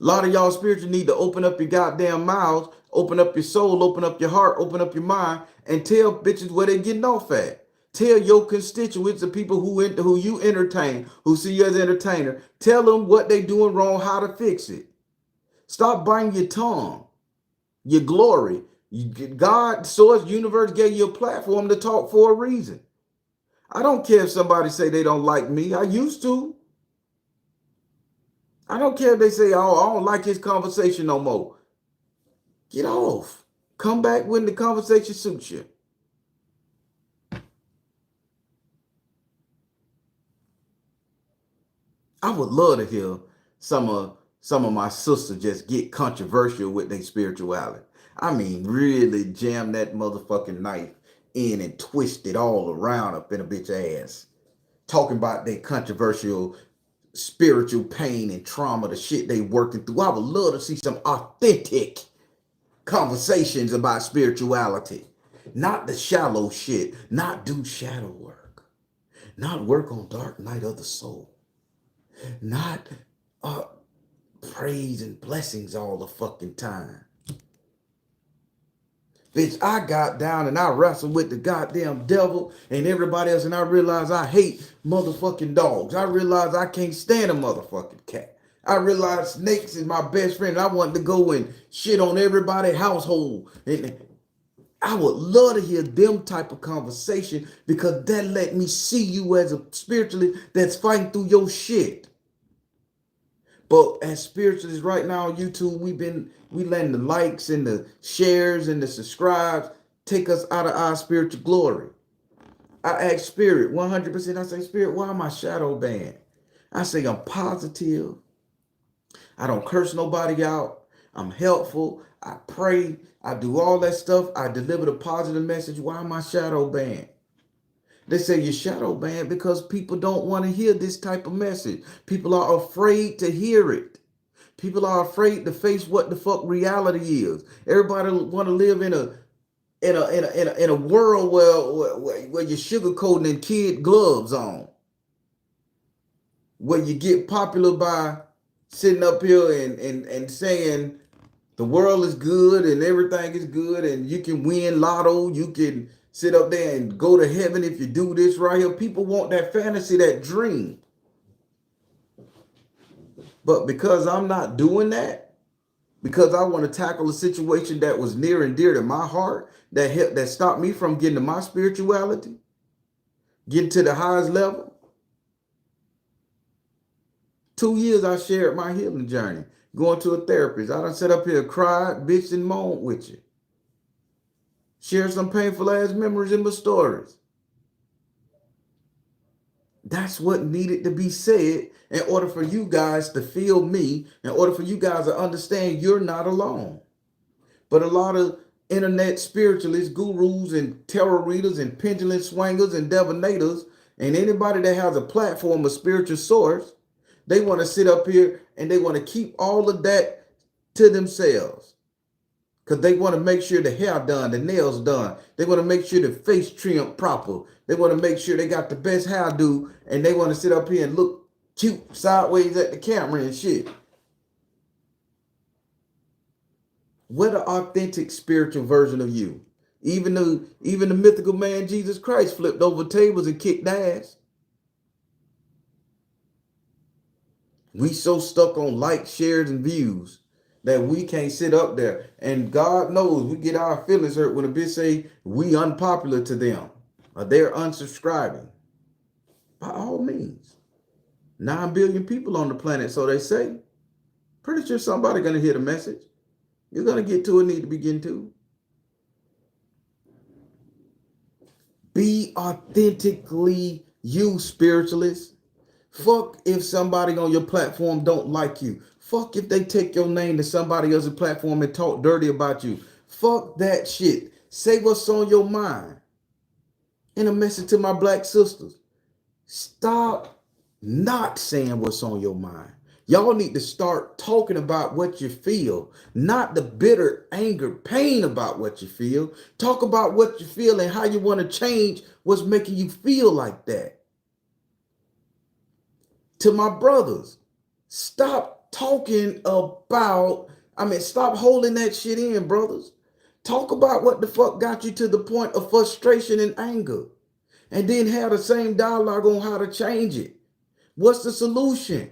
A lot of y'all spiritual need to open up your goddamn mouths, open up your soul, open up your heart, open up your mind, and tell bitches where they getting off at. Tell your constituents, the people who you entertain, who see you as an entertainer, tell them what they doing wrong, how to fix it. Stop biting your tongue, your glory. God, source, universe gave you a platform to talk for a reason. I don't care if somebody say they don't like me. I used to. I don't care if they say, oh, I don't like his conversation no more. Get off. Come back when the conversation suits you. I would love to hear some of my sisters just get controversial with their spirituality. I mean, really jam that motherfucking knife in and twist it all around up in a bitch ass. Talking about their controversial spiritual pain and trauma, the shit they working through. I would love to see some authentic conversations about spirituality. Not the shallow shit. Not do shadow work. Not work on dark night of the soul. Not praise and blessings all the fucking time. Bitch, I got down and I wrestled with the goddamn devil and everybody else, and I realized I hate motherfucking dogs. I realized I can't stand a motherfucking cat. I realized snakes is my best friend. I wanted to go and shit on everybody's household. And I would love to hear them type of conversation, because that let me see you as a spiritualist that's fighting through your shit. But as spiritualists right now on YouTube, we letting the likes and the shares and the subscribes take us out of our spiritual glory. I ask spirit 100%. I say, spirit, why am I shadow banned? I say I'm positive. I don't curse nobody out. I'm helpful. I pray. I do all that stuff. I deliver the positive message. Why am I shadow banned? They say you're shadow banned because people don't want to hear this type of message. People are afraid to hear it. People are afraid to face what the fuck reality is. Everybody want to live in a world where you're sugarcoating and kid gloves on. Where you get popular by sitting up here and saying the world is good and everything is good and you can win lotto, you can sit up there and go to heaven if you do this right here. People want that fantasy, that dream. But because I'm not doing that, because I want to tackle a situation that was near and dear to my heart, that stopped me from getting to my spirituality, getting to the highest level. 2 years I shared my healing journey, going to a therapist. I done sat up here, cried, bitched, and moaned with you. Share some painful ass memories in my stories. That's what needed to be said in order for you guys to feel me, in order for you guys to understand you're not alone. But a lot of internet spiritualists, gurus, and tarot readers, and pendulum swingers, and divinators, and anybody that has a platform, a spiritual source, they want to sit up here and they want to keep all of that to themselves. Because they want to make sure the hair done, the nails done. They want to make sure the face trimmed proper. They want to make sure they got the best hairdo, and they want to sit up here and look cute sideways at the camera and shit. What an authentic spiritual version of you. Even the mythical man Jesus Christ flipped over tables and kicked ass. We so stuck on likes, shares, and views that we can't sit up there. And God knows we get our feelings hurt when a bitch say we unpopular to them or they're unsubscribing. By all means. 9 billion people on the planet, so they say. Pretty sure somebody gonna hear the message. You're gonna get to a need to begin to. Be authentically you, spiritualist. Fuck if somebody on your platform don't like you. Fuck if they take your name to somebody else's platform and talk dirty about you. Fuck that shit. Say what's on your mind. And a message to my black sisters. Stop not saying what's on your mind. Y'all need to start talking about what you feel, not the bitter anger, pain about what you feel. Talk about what you feel and how you want to change what's making you feel like that. To my brothers, stop talking about, stop holding that shit in, brothers. Talk about what the fuck got you to the point of frustration and anger. And then have the same dialogue on how to change it. What's the solution?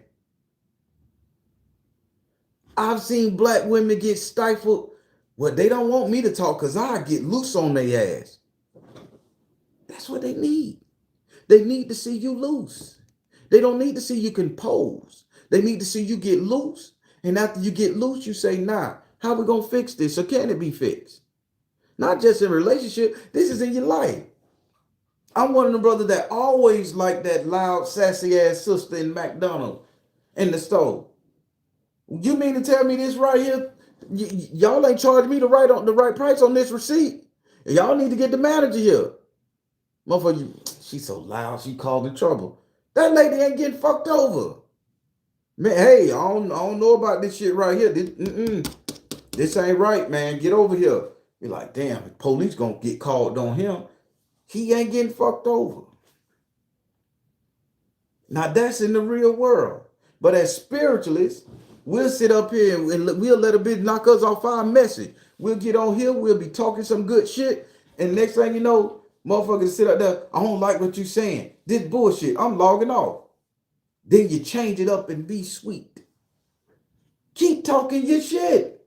I've seen black women get stifled. Well, they don't want me to talk because I get loose on their ass. That's what they need. They need to see you loose. They don't need to see you compose. They need to see you get loose. And after you get loose, you say, nah, how we going to fix this? Or can it be fixed? Not just in a relationship. This is in your life. I'm one of the brothers that always like that loud, sassy ass sister in McDonald's in the store. You mean to tell me this right here? Y'all ain't charged me the right price on this receipt. Y'all need to get the manager here. Motherfucker, she's so loud, she called in trouble. That lady ain't getting fucked over. Man, hey, I don't know about this shit right here. This ain't right, man. Get over here. You're like, damn, the police gonna get called on him. He ain't getting fucked over. Now that's in the real world. But as spiritualists, we'll sit up here and we'll let a bitch knock us off our message. We'll get on here, we'll be talking some good shit, and next thing you know, motherfuckers sit up there, I don't like what you're saying. This bullshit, I'm logging off. Then you change it up and be sweet. Keep talking your shit.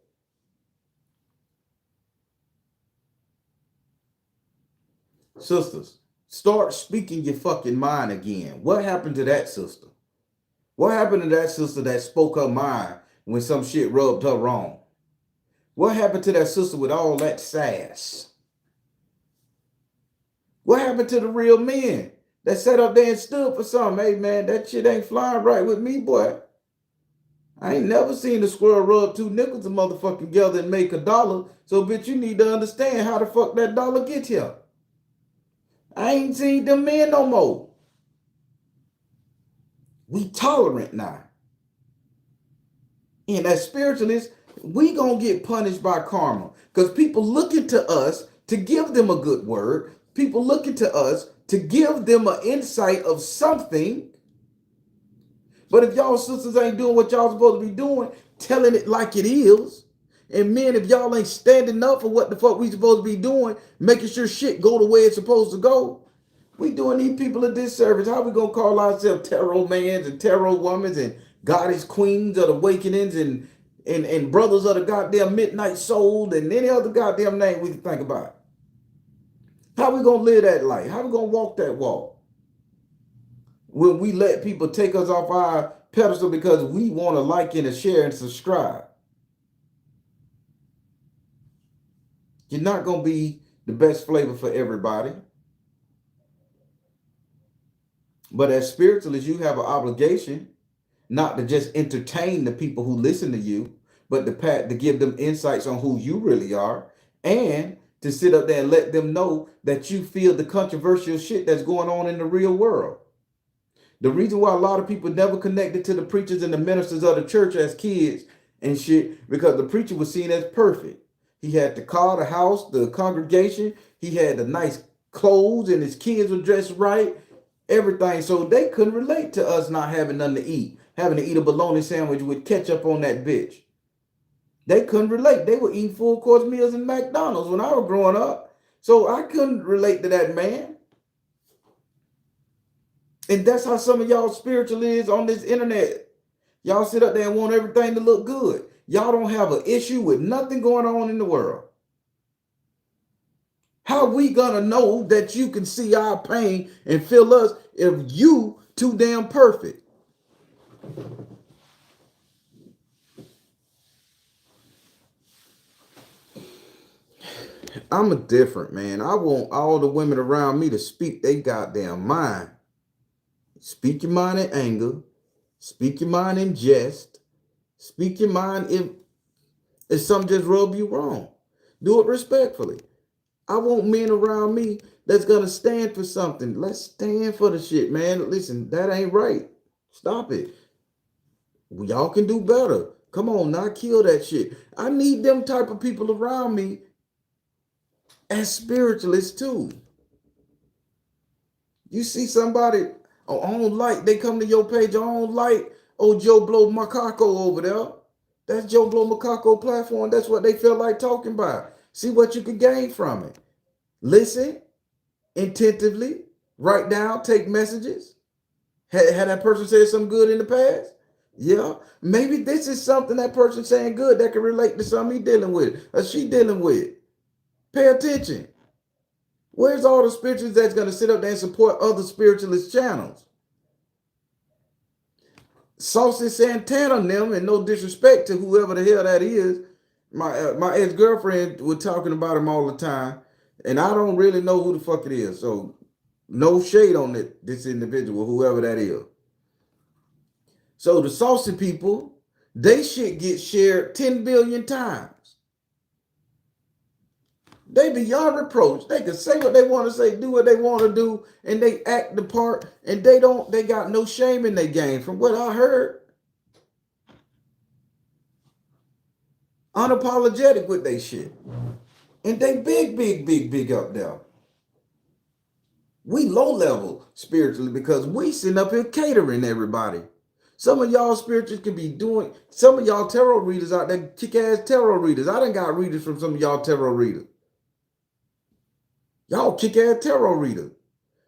Sisters, start speaking your fucking mind again. What happened to that sister? What happened to that sister that spoke her mind when some shit rubbed her wrong? What happened to that sister with all that sass? What happened to the real men that sat up there and stood for something? Hey, man, that shit ain't flying right with me, boy. I ain't never seen a squirrel rub 2 nickels a motherfucking together and make $1. So, bitch, you need to understand how the fuck that dollar get here. I ain't seen them men no more. We tolerant now. And as spiritualists, we gonna get punished by karma. Because people looking to us to give them a good word. People looking to us to give them an insight of something. But if y'all sisters ain't doing what y'all supposed to be doing, telling it like it is, and men, if y'all ain't standing up for what the fuck we supposed to be doing, making sure shit go the way it's supposed to go, we doing these people a disservice. How we gonna call ourselves tarot mans and tarot women and goddess queens of the awakenings and brothers of the goddamn midnight soul and any other goddamn name we can think about? How we gonna live that life? How we gonna walk that walk? When we let people take us off our pedestal because we want to like and share and subscribe. You're not gonna be the best flavor for everybody. But as spiritualists, you have an obligation not to just entertain the people who listen to you, but to give them insights on who you really are and to sit up there and let them know that you feel the controversial shit that's going on in the real world. The reason why a lot of people never connected to the preachers and the ministers of the church as kids and shit, because the preacher was seen as perfect. He had the car, the house, the congregation. He had the nice clothes, and his kids were dressed right, everything. So they couldn't relate to us not having nothing to eat, having to eat a bologna sandwich with ketchup on that bitch. They couldn't relate. They were eating full course meals in McDonald's when I was growing up. So I couldn't relate to that man. And that's how some of y'all spiritual is on this internet. Y'all sit up there and want everything to look good. Y'all don't have an issue with nothing going on in the world. How we gonna know that you can see our pain and feel us if you too damn perfect? I'm a different man. I want all the women around me to speak they goddamn mind. Speak your mind in anger. Speak your mind in jest. Speak your mind if something just rub you wrong. Do it respectfully. I want men around me that's gonna stand for something. Let's stand for the shit, man. Listen, that ain't right. Stop it. Y'all can do better. Come on, not kill that shit. I need them type of people around me as spiritualists too. You see somebody, oh, I don't like, they come to your page, I don't like, oh, Joe Blow Macaco over there. That's Joe Blow Macaco platform. That's what they feel like talking about. See what you can gain from it. Listen attentively, write down, take messages. Had that person said something good in the past? Yeah. Maybe this is something that person saying good that can relate to something he dealing with or she dealing with. Pay attention. Where's all the spiritualists that's going to sit up there and support other spiritualist channels? Saucy Santana and them, and no disrespect to whoever the hell that is. My ex-girlfriend was talking about him all the time, and I don't really know who the fuck it is. So no shade on this individual, whoever that is. So the saucy people, they shit get shared 10 billion times. They beyond reproach. They can say what they want to say, do what they want to do, and they act the part, and they got no shame in their game. From what I heard, unapologetic with they shit. And they big up there. We low level spiritually because we sitting up here catering everybody. Some of y'all spirituals can be doing, some of y'all tarot readers out there, kick ass tarot readers. I done got readers from some of y'all tarot readers. Y'all kick ass tarot readers.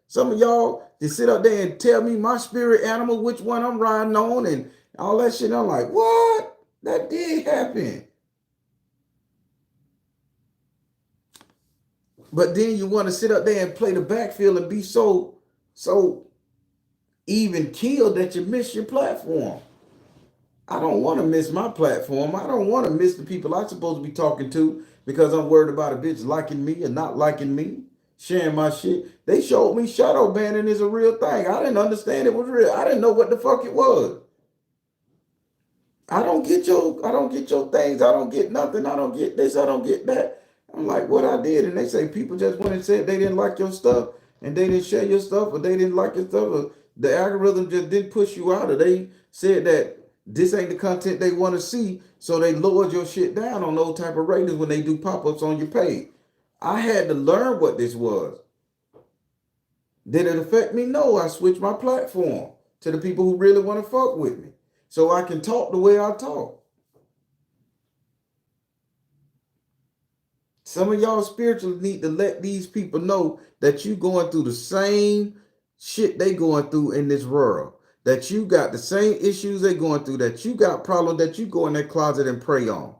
Some of y'all just sit up there and tell me my spirit animal, which one I'm riding on, and all that shit. I'm like, what? That did happen. But then you want to sit up there and play the backfield and be so even killed that you miss your platform. I don't want to miss my platform. I don't want to miss the people I'm supposed to be talking to because I'm worried about a bitch liking me or not liking me, sharing my shit. They showed me shadow banning is a real thing. I didn't understand it was real. I didn't know what the fuck it was. I don't get your things. I don't get nothing. I don't get this. I don't get that. I'm like, what I did, and they say people just went and said they didn't like your stuff, and they didn't share your stuff, or they didn't like your stuff, or the algorithm just didn't push you out, or they said that this ain't the content they want to see, so they lowered your shit down on those type of ratings when they do pop-ups on your page. I had to learn what this was. Did it affect me? No, I switched my platform to the people who really want to fuck with me, so I can talk the way I talk. Some of y'all spiritually need to let these people know that you going through the same shit they going through in this world. That you got the same issues they going through. That you got problems that you go in that closet and pray on.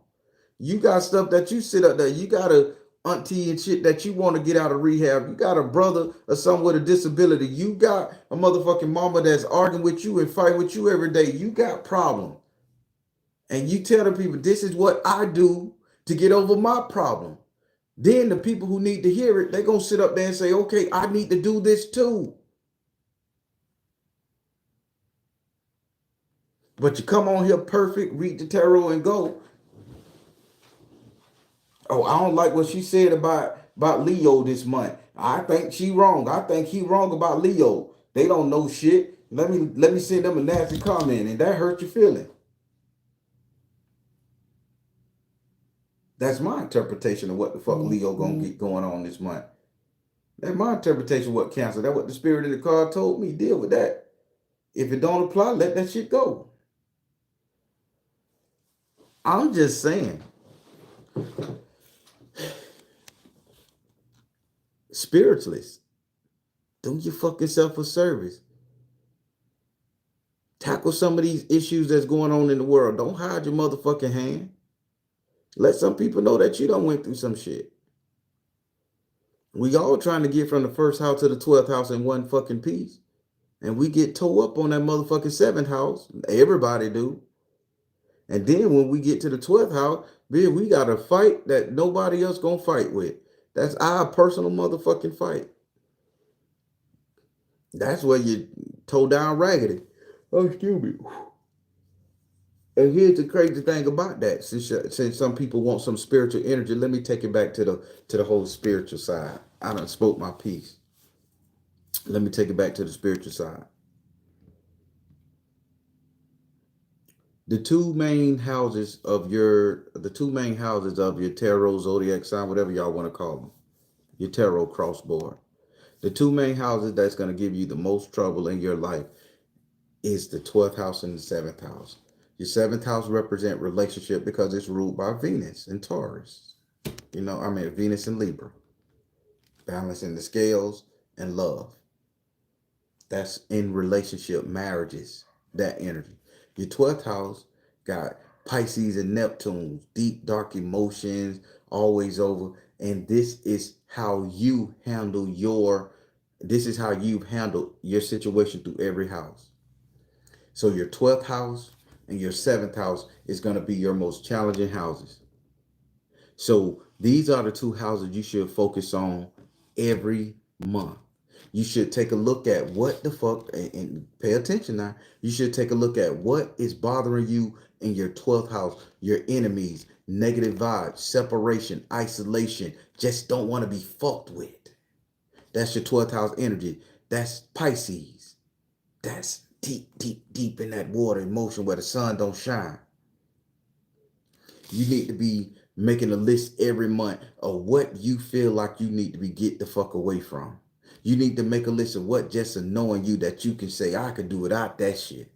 You got stuff that you sit up there. You got a auntie and shit that you want to get out of rehab. You got a brother or someone with a disability. You got a motherfucking mama that's arguing with you and fighting with you every day. You got problems. And you tell the people, this is what I do to get over my problem. Then the people who need to hear it, they're going to sit up there and say, okay, I need to do this too. But you come on here perfect, read the tarot and go. Oh, I don't like what she said about Leo this month. I think she wrong. I think he wrong about Leo. They don't know shit. Let me send them a nasty comment, and that hurt your feeling. That's my interpretation of what the fuck Leo gonna get going on this month. That's my interpretation of what Cancer. That's what the spirit of the card told me. Deal with that. If it don't apply, let that shit go. I'm just saying, spiritualists, do your fucking self a service. Tackle some of these issues that's going on in the world. Don't hide your motherfucking hand. Let some people know that you done went through some shit. We all trying to get from the first house to the 12th house in one fucking piece. And we get tore up on that motherfucking 7th house. Everybody do. And then when we get to the 12th house, man, we got a fight that nobody else gonna fight with. That's our personal motherfucking fight. That's where you toe down raggedy. Oh, excuse me. And here's the crazy thing about that. Since some people want some spiritual energy, let me take it back to the whole spiritual side. I done spoke my piece. Let me take it back to the spiritual side. The two main houses of your tarot, zodiac sign, whatever y'all want to call them, your tarot crossboard. The two main houses that's going to give you the most trouble in your life is the 12th house and the 7th house. Your 7th house represent relationship because it's ruled by Venus and Taurus. Venus and Libra. Balancing the scales and love. That's in relationship, marriages, that energy. Your 12th house got Pisces and Neptune, deep, dark emotions, always over. And this is how you've handled your situation through every house. So your 12th house and your 7th house is going to be your most challenging houses. So these are the two houses you should focus on every month. You should take a look at what the fuck, and pay attention now. You should take a look at what is bothering you in your 12th house, your enemies, negative vibes, separation, isolation, just don't want to be fucked with. That's your 12th house energy. That's Pisces. That's deep, deep, deep in that water emotion where the sun don't shine. You need to be making a list every month of what you feel like you need to be get the fuck away from. You need to make a list of what just annoying you that you can say, I could do without that shit.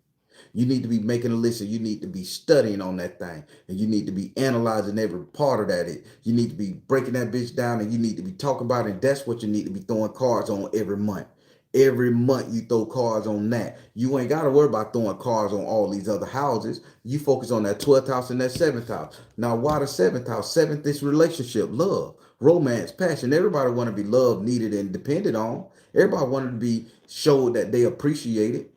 You need to be making a list, and you need to be studying on that thing, and you need to be analyzing every part of that. You need to be breaking that bitch down, and you need to be talking about it. That's what you need to be throwing cards on every month. Every month you throw cards on that. You ain't got to worry about throwing cards on all these other houses. You focus on that 12th house and that 7th house. Now, why the 7th house? 7th is relationship, love, romance, passion. Everybody want to be loved, needed, and depended on. Everybody wanted to be showed that they appreciate it.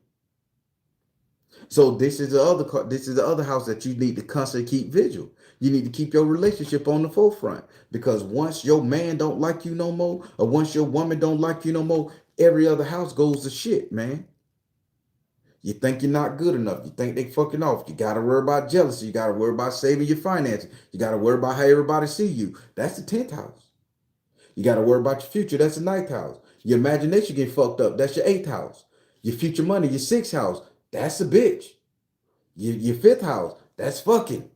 So this is the other house that you need to constantly keep vigil. You need to keep your relationship on the forefront, because once your man don't like you no more, or once your woman don't like you no more, every other house goes to shit, man. You think you're not good enough. You think they fucking off. You gotta worry about jealousy. You gotta worry about saving your finances. You gotta worry about how everybody see you. That's the 10th house. You gotta worry about your future. That's the 9th house. Your imagination get fucked up. That's your 8th house. Your future money, your 6th house. That's a bitch. Your 5th house, that's fucking.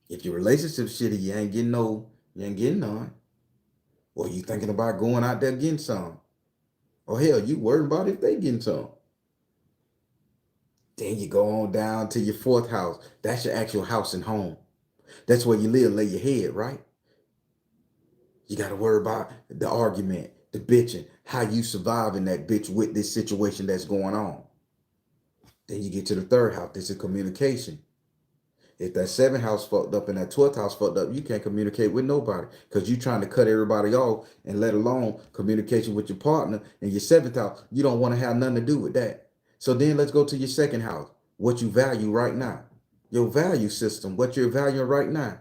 If your relationship shitty, you ain't getting none. Or you thinking about going out there getting some. Or hell, you worried about if they getting some. Then you go on down to your 4th house. That's your actual house and home. That's where you live, lay your head, right? You got to worry about the argument, the bitching, how you surviving that bitch with this situation that's going on. Then you get to the 3rd house. This is communication. If that 7th house fucked up and that 12th house fucked up, you can't communicate with nobody, because you trying to cut everybody off, and let alone communication with your partner. And your 7th house, you don't want to have nothing to do with that. So then let's go to your 2nd house. What you value right now. Your value system, what you're valuing right now.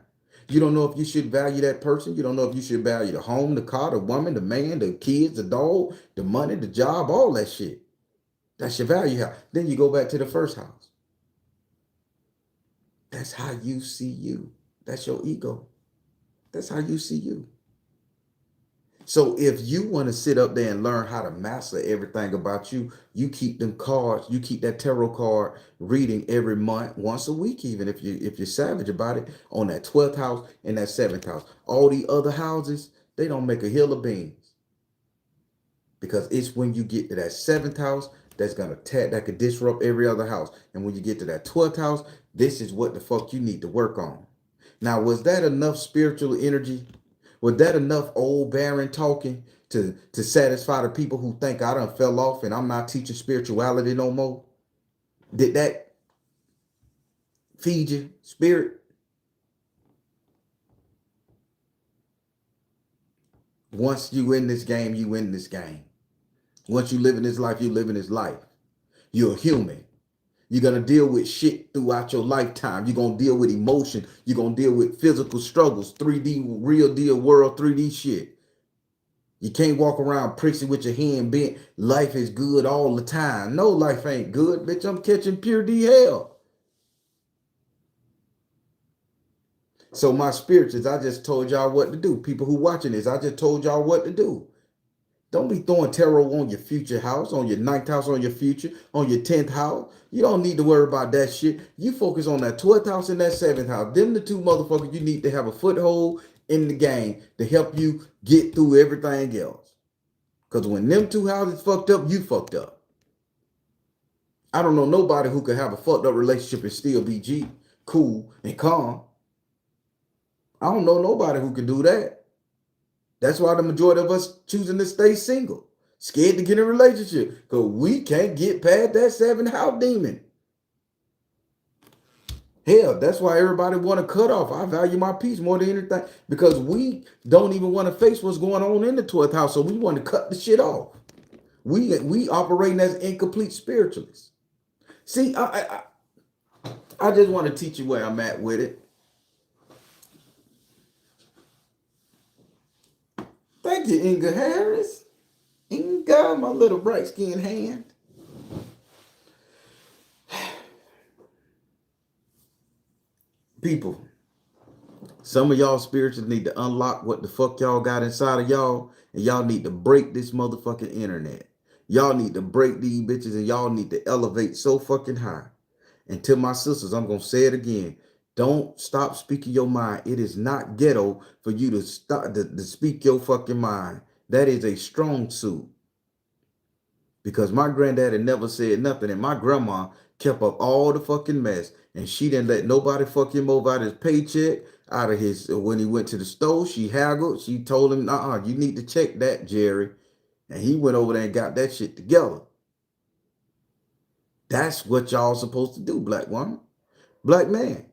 You don't know if you should value that person. You don't know if you should value the home, the car, the woman, the man, the kids, the dog, the money, the job, all that shit. That's your value house. Then you go back to the 1st house. That's how you see you. That's your ego. That's how you see you. So if you want to sit up there and learn how to master everything about you, you keep them cards, you keep that tarot card reading every month, once a week, even if you're savage about it, on that 12th house and that 7th house. All the other houses, they don't make a hill of beans. Because it's when you get to that 7th house that's gonna that could disrupt every other house. And when you get to that 12th house, this is what the fuck you need to work on. Now, was that enough spiritual energy? Was that enough old barren talking to satisfy the people who think I done fell off and I'm not teaching spirituality no more? Did that feed your spirit? Once you in this game, you in this game. Once you live in this life, you live in this life. You're a human. You're going to deal with shit throughout your lifetime. You're going to deal with emotion. You're going to deal with physical struggles, 3D, real deal world, 3D shit. You can't walk around prissy with your hand bent. Life is good all the time. No, life ain't good, bitch. I'm catching pure D hell. So my spirits, I just told y'all what to do. People who watching this, I just told y'all what to do. Don't be throwing tarot on your future house, on your 9th house, on your future, on your 10th house. You don't need to worry about that shit. You focus on that 12th house and that 7th house. Them the two motherfuckers you need to have a foothold in the game to help you get through everything else. Because when them two houses fucked up, you fucked up. I don't know nobody who could have a fucked up relationship and still be cool, and calm. I don't know nobody who can do that. That's why the majority of us choosing to stay single, scared to get in a relationship, because we can't get past that 7th house demon. Hell, that's why everybody want to cut off. I value my peace more than anything, because we don't even want to face what's going on in the 12th house, so we want to cut the shit off. We operating as incomplete spiritualists. See, I just want to teach you where I'm at with it. Thank you, Inga Harris. Inga, my little bright-skinned hand. People, some of y'all spirituals need to unlock what the fuck y'all got inside of y'all, and y'all need to break this motherfucking internet. Y'all need to break these bitches, and y'all need to elevate so fucking high. And to my sisters, I'm going to say it again. Don't stop speaking your mind. It is not ghetto for you to stop to speak your fucking mind. That is a strong suit. Because my granddaddy never said nothing, and my grandma kept up all the fucking mess, and she didn't let nobody fuck him over out of his paycheck, out of his, when he went to the store, she haggled. She told him, you need to check that, Jerry. And he went over there and got that shit together. That's what y'all supposed to do, black woman. Black man,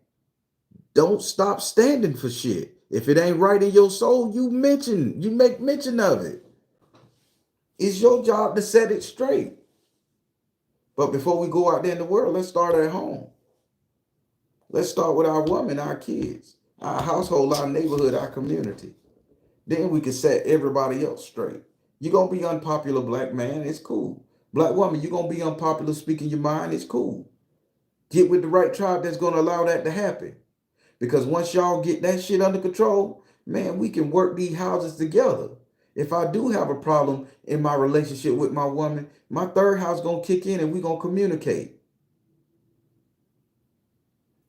don't stop standing for shit. If it ain't right in your soul, you make mention of it. It's your job to set it straight. But before we go out there in the world, let's start at home. Let's start with our women, our kids, our household, our neighborhood, our community. Then we can set everybody else straight. You're going to be unpopular, black man. It's cool. Black woman, you're going to be unpopular speaking your mind. It's cool. Get with the right tribe that's going to allow that to happen. Because once y'all get that shit under control, man, we can work these houses together. If I do have a problem in my relationship with my woman, my 3rd house going to kick in and we going to communicate.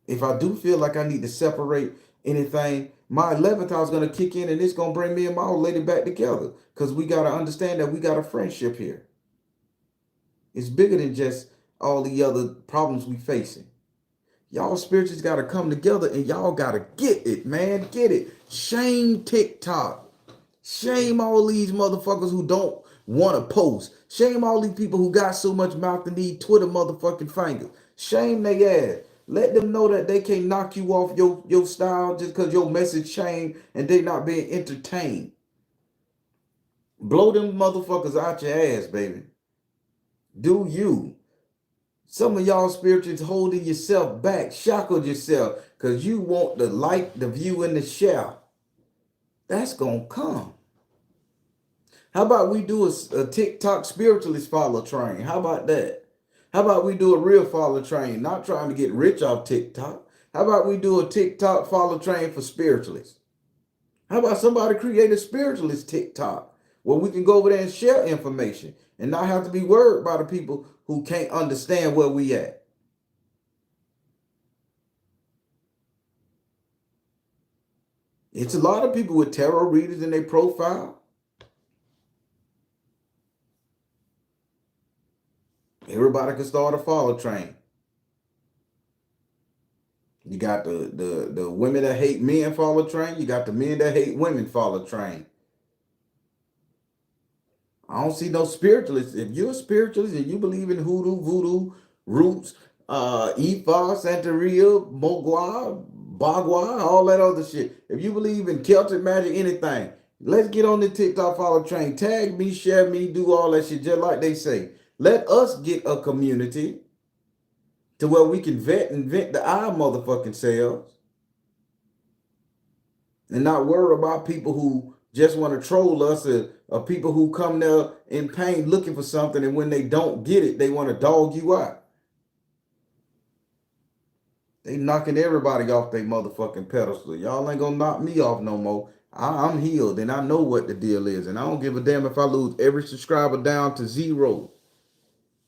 If I do feel like I need to separate anything, my 11th house is going to kick in and it's going to bring me and my old lady back together. Because we got to understand that we got a friendship here. It's bigger than just all the other problems we facing. Y'all spirituals got to come together and y'all got to get it, man. Get it. Shame TikTok. Shame all these motherfuckers who don't want to post. Shame all these people who got so much mouth to need Twitter motherfucking fingers. Shame they ass. Let them know that they can't knock you off your style just because your message changed and they not being entertained. Blow them motherfuckers out your ass, baby. Do you. Some of y'all spirituals holding yourself back, shackled yourself, because you want the like, the view, and the share. That's going to come. How about we do a TikTok spiritualist follow train? How about that? How about we do a real follow train, not trying to get rich off TikTok? How about we do a TikTok follow train for spiritualists? How about somebody create a spiritualist TikTok where we can go over there and share information and not have to be worried by the people who can't understand where we at? It's a lot of people with tarot readers in their profile. Everybody can start a follow train. You got the women that hate men follow train. You got the men that hate women follow train. I don't see no spiritualists. If you're a spiritualist and you believe in hoodoo, voodoo, roots, Ifa, Santeria, Mogwa, Bagua, all that other shit. If you believe in Celtic magic, anything, let's get on the TikTok follow train. Tag me, share me, do all that shit, just like they say. Let us get a community to where we can vet and vent to our motherfucking selves and not worry about people who just want to troll us, or people who come there in pain looking for something, and when they don't get it, they want to dog you out. They knocking everybody off their motherfucking pedestal. Y'all ain't gonna knock me off no more. I'm healed and I know what the deal is, and I don't give a damn if I lose every subscriber down to zero.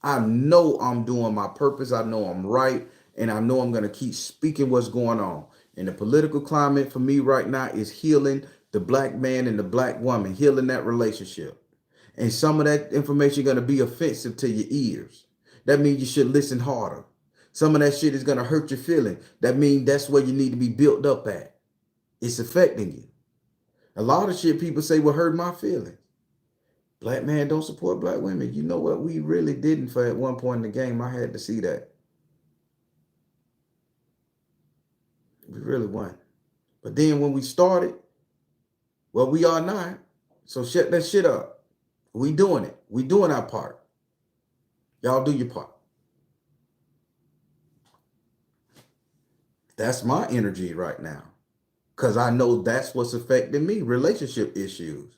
I know I'm doing my purpose. I know I'm right. And I know I'm going to keep speaking what's going on. And the political climate for me right now is healing the black man and the black woman, healing that relationship. And some of that information going to be offensive to your ears. That means you should listen harder. Some of that shit is going to hurt your feeling. That means that's where you need to be built up at. It's affecting you. A lot of shit people say will hurt my feelings. Black man don't support black women. You know what? We really didn't for at one point in the game. I had to see that. We really won. But then when we started, well, we are not. So shut that shit up. We doing it. We doing our part. Y'all do your part. That's my energy right now. Because I know that's what's affecting me. Relationship issues.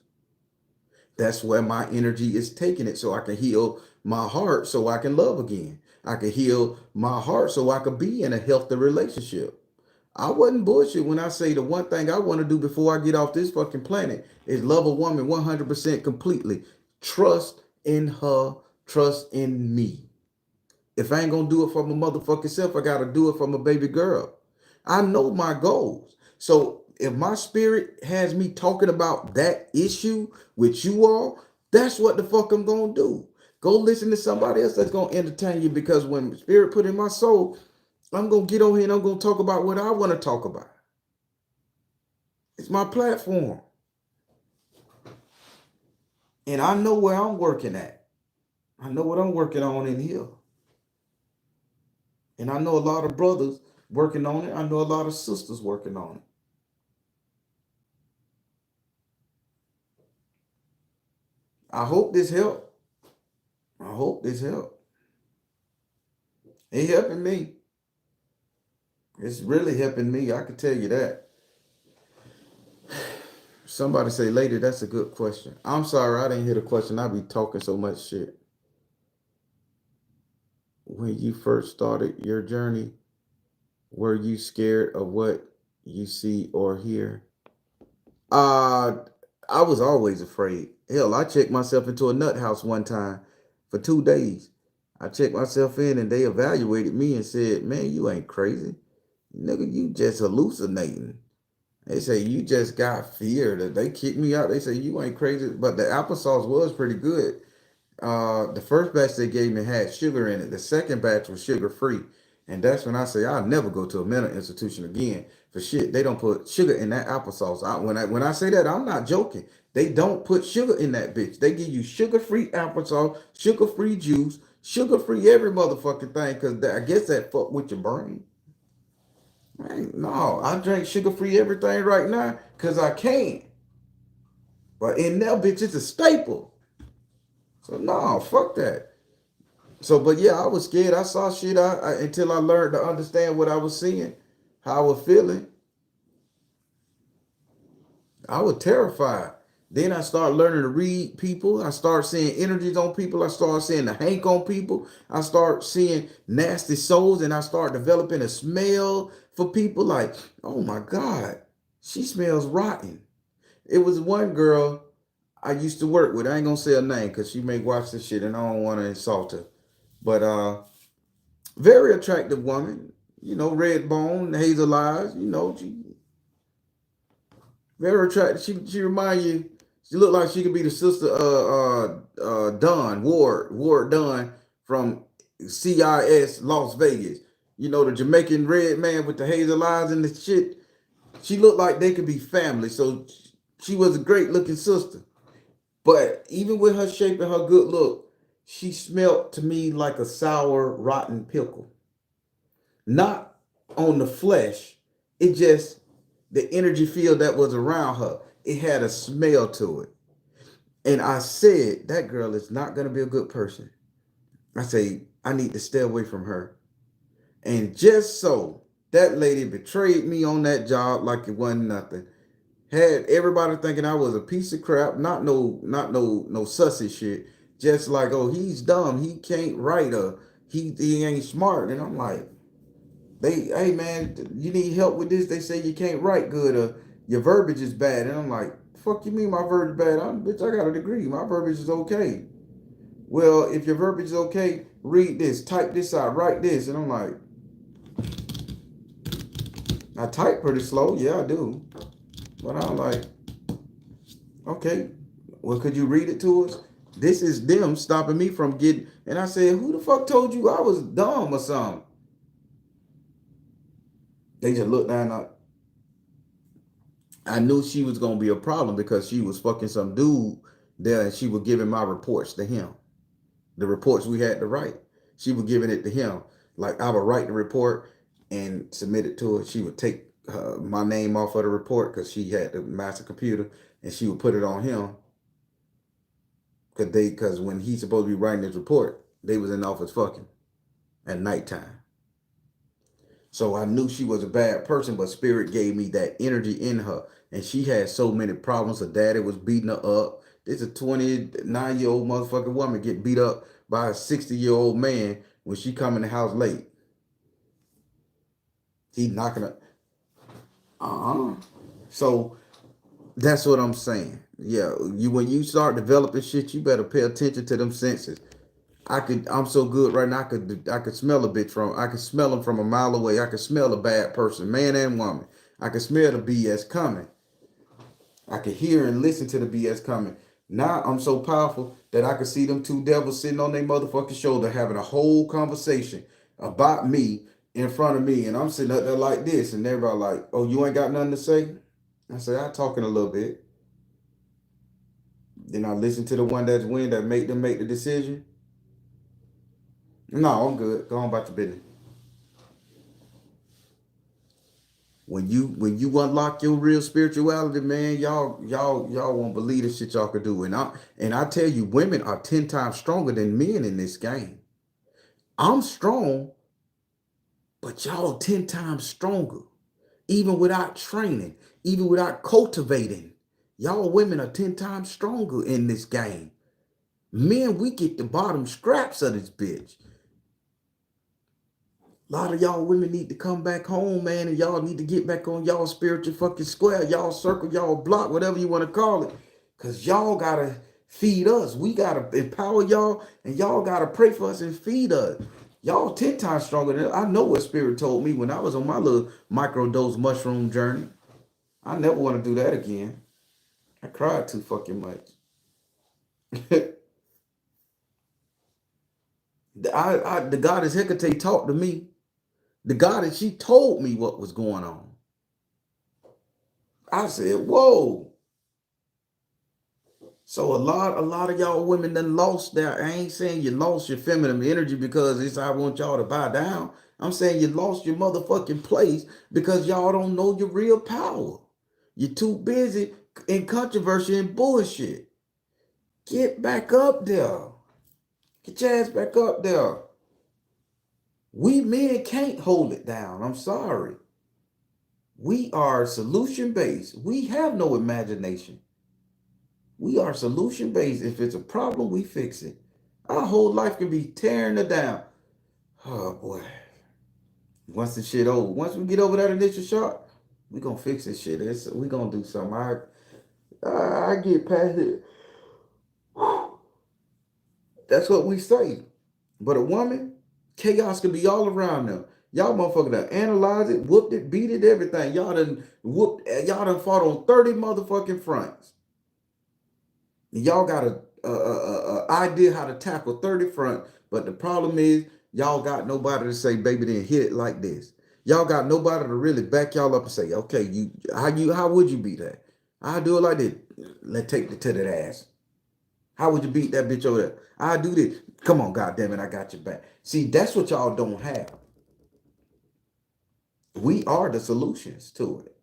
That's where my energy is taking it, so I can heal my heart so I can love again. I can heal my heart so I can be in a healthy relationship. I wasn't bullshit when I say the one thing I want to do before I get off this fucking planet is love a woman 100% completely. Trust in her, trust in me. If I ain't gonna do it for my motherfucking self, I gotta do it for my baby girl. I know my goals. So if my spirit has me talking about that issue with you all, that's what the fuck I'm gonna do. Go listen to somebody else that's gonna entertain you, because when spirit put in my soul, I'm gonna get on here and I'm gonna talk about what I want to talk about. It's my platform. And I know where I'm working at. I know what I'm working on in here. And I know a lot of brothers working on it. I know a lot of sisters working on it. I hope this helped. I hope this helped. It helping me. It's really helping me. I can tell you that. Somebody say, lady, that's a good question. I'm sorry, I didn't hear the question. I be talking so much shit. When you first started your journey, were you scared of what you see or hear? Uh, I was always afraid. Hell, I checked myself into a nut house one time for 2 days. I checked myself in and they evaluated me and said, man, you ain't crazy. Nigga, you just hallucinating. They say, you just got fear. They kicked me out. They say, you ain't crazy. But the applesauce was pretty good. The first batch they gave me had sugar in it. The second batch was sugar free. And that's when I say I'll never go to a mental institution again for shit. They don't put sugar in that applesauce. When I say that, I'm not joking. They don't put sugar in that bitch. They give you sugar-free applesauce, sugar-free juice, sugar-free every motherfucking thing, because I guess that fuck with your brain. Man, no, I drink sugar-free everything right now because I can. But in that bitch, it's a staple. So no, fuck that. So, but yeah, I was scared. I saw shit until I learned to understand what I was seeing, how I was feeling. I was terrified. Then I started learning to read people. I started seeing energies on people. I started seeing the hank on people. I started seeing nasty souls, and I started developing a smell for people like, oh my God, she smells rotten. It was one girl I used to work with. I ain't gonna say her name because she may watch this shit and I don't want to insult her. But very attractive woman, red bone, hazel eyes, she very attractive. She remind you, she looked like she could be the sister Dunn, Ward Dunn from CIS Las Vegas. The Jamaican red man with the hazel eyes and the shit. She looked like they could be family. So she was a great looking sister. But even with her shape and her good look, she smelt to me like a sour, rotten pickle. Not on the flesh. It just, the energy field that was around her, it had a smell to it. And I said, that girl is not going to be a good person. I say, I need to stay away from her. And just so, that lady betrayed me on that job like it wasn't nothing. Had everybody thinking I was a piece of crap, not no sussy shit. Just like, oh, he's dumb, he can't write, or he ain't smart. And I'm like, hey man, you need help with this? They say you can't write good, or your verbiage is bad. And I'm like, fuck you mean my verbiage bad? Bitch, I got a degree. My verbiage is okay. Well, if your verbiage is okay, read this, type this out, write this. And I'm like, I type pretty slow, yeah, I do. But I'm like, okay, well, could you read it to us? This is them stopping me from getting. And I said, who the fuck told you I was dumb or something? They just looked down. I knew she was going to be a problem because she was fucking some dude there and she was giving my reports to him. The reports we had to write. She was giving it to him. Like I would write the report and submit it to her. She would take my name off of the report because she had the master computer and she would put it on him. Because when he's supposed to be writing his report, they was in the office fucking at nighttime. So I knew she was a bad person, but spirit gave me that energy in her. And she had so many problems. Her daddy was beating her up. This is a 29-year-old motherfucking woman get beat up by a 60-year-old man when she come in the house late. He knocking her. So that's what I'm saying. Yeah, when you start developing shit, you better pay attention to them senses. I'm so good right now. I could smell a bitch I could smell them from a mile away. I could smell a bad person, man and woman. I could smell the BS coming. I could hear and listen to the BS coming. Now I'm so powerful that I could see them two devils sitting on their motherfucking shoulder having a whole conversation about me in front of me. And I'm sitting up there like this. And everybody like, oh, you ain't got nothing to say? I say, I talking a little bit. Then I listen to the one that's win that make them make the decision. No, I'm good. Go on about your business. When you unlock your real spirituality, man, y'all won't believe the shit y'all could do. And I tell you, women are 10 times stronger than men in this game. I'm strong, but y'all 10 times stronger. Even without training, even without cultivating. Y'all women are 10 times stronger in this game. Men, we get the bottom scraps of this bitch. A lot of y'all women need to come back home, man, and y'all need to get back on y'all spiritual fucking square, y'all circle, y'all block, whatever you want to call it. Because y'all got to feed us. We got to empower y'all, and y'all got to pray for us and feed us. Y'all 10 times stronger than I know what spirit told me when I was on my little microdose mushroom journey. I never want to do that again. I cried too fucking much. The goddess Hecate talked to me. The goddess, she told me what was going on. I said, whoa. So a lot of y'all women done lost their, I ain't saying you lost your feminine energy because it's I want y'all to buy down. I'm saying you lost your motherfucking place because y'all don't know your real power. You're too busy in controversy and bullshit. Get back up there. Get your ass back up there. We men can't hold it down. I'm sorry. We are solution based. We have no imagination. We are solution based. If it's a problem, we fix it. Our whole life can be tearing it down. Oh boy. Once the shit over, once we get over that initial shock, we gonna fix this shit. We gonna do something. I get past it. That's what we say. But a woman, chaos can be all around them. Y'all motherfucker done analyze it, whooped it, beat it, everything. Y'all done fought on 30 motherfucking fronts. Y'all got a idea how to tackle 30 front, but the problem is y'all got nobody to say, baby, then hit it like this. Y'all got nobody to really back y'all up and say, okay, how would you beat that? I do it like this. Let's take it to that ass. How would you beat that bitch over there? I do this. Come on, goddamn it, I got your back. See, that's what y'all don't have. We are the solutions to it.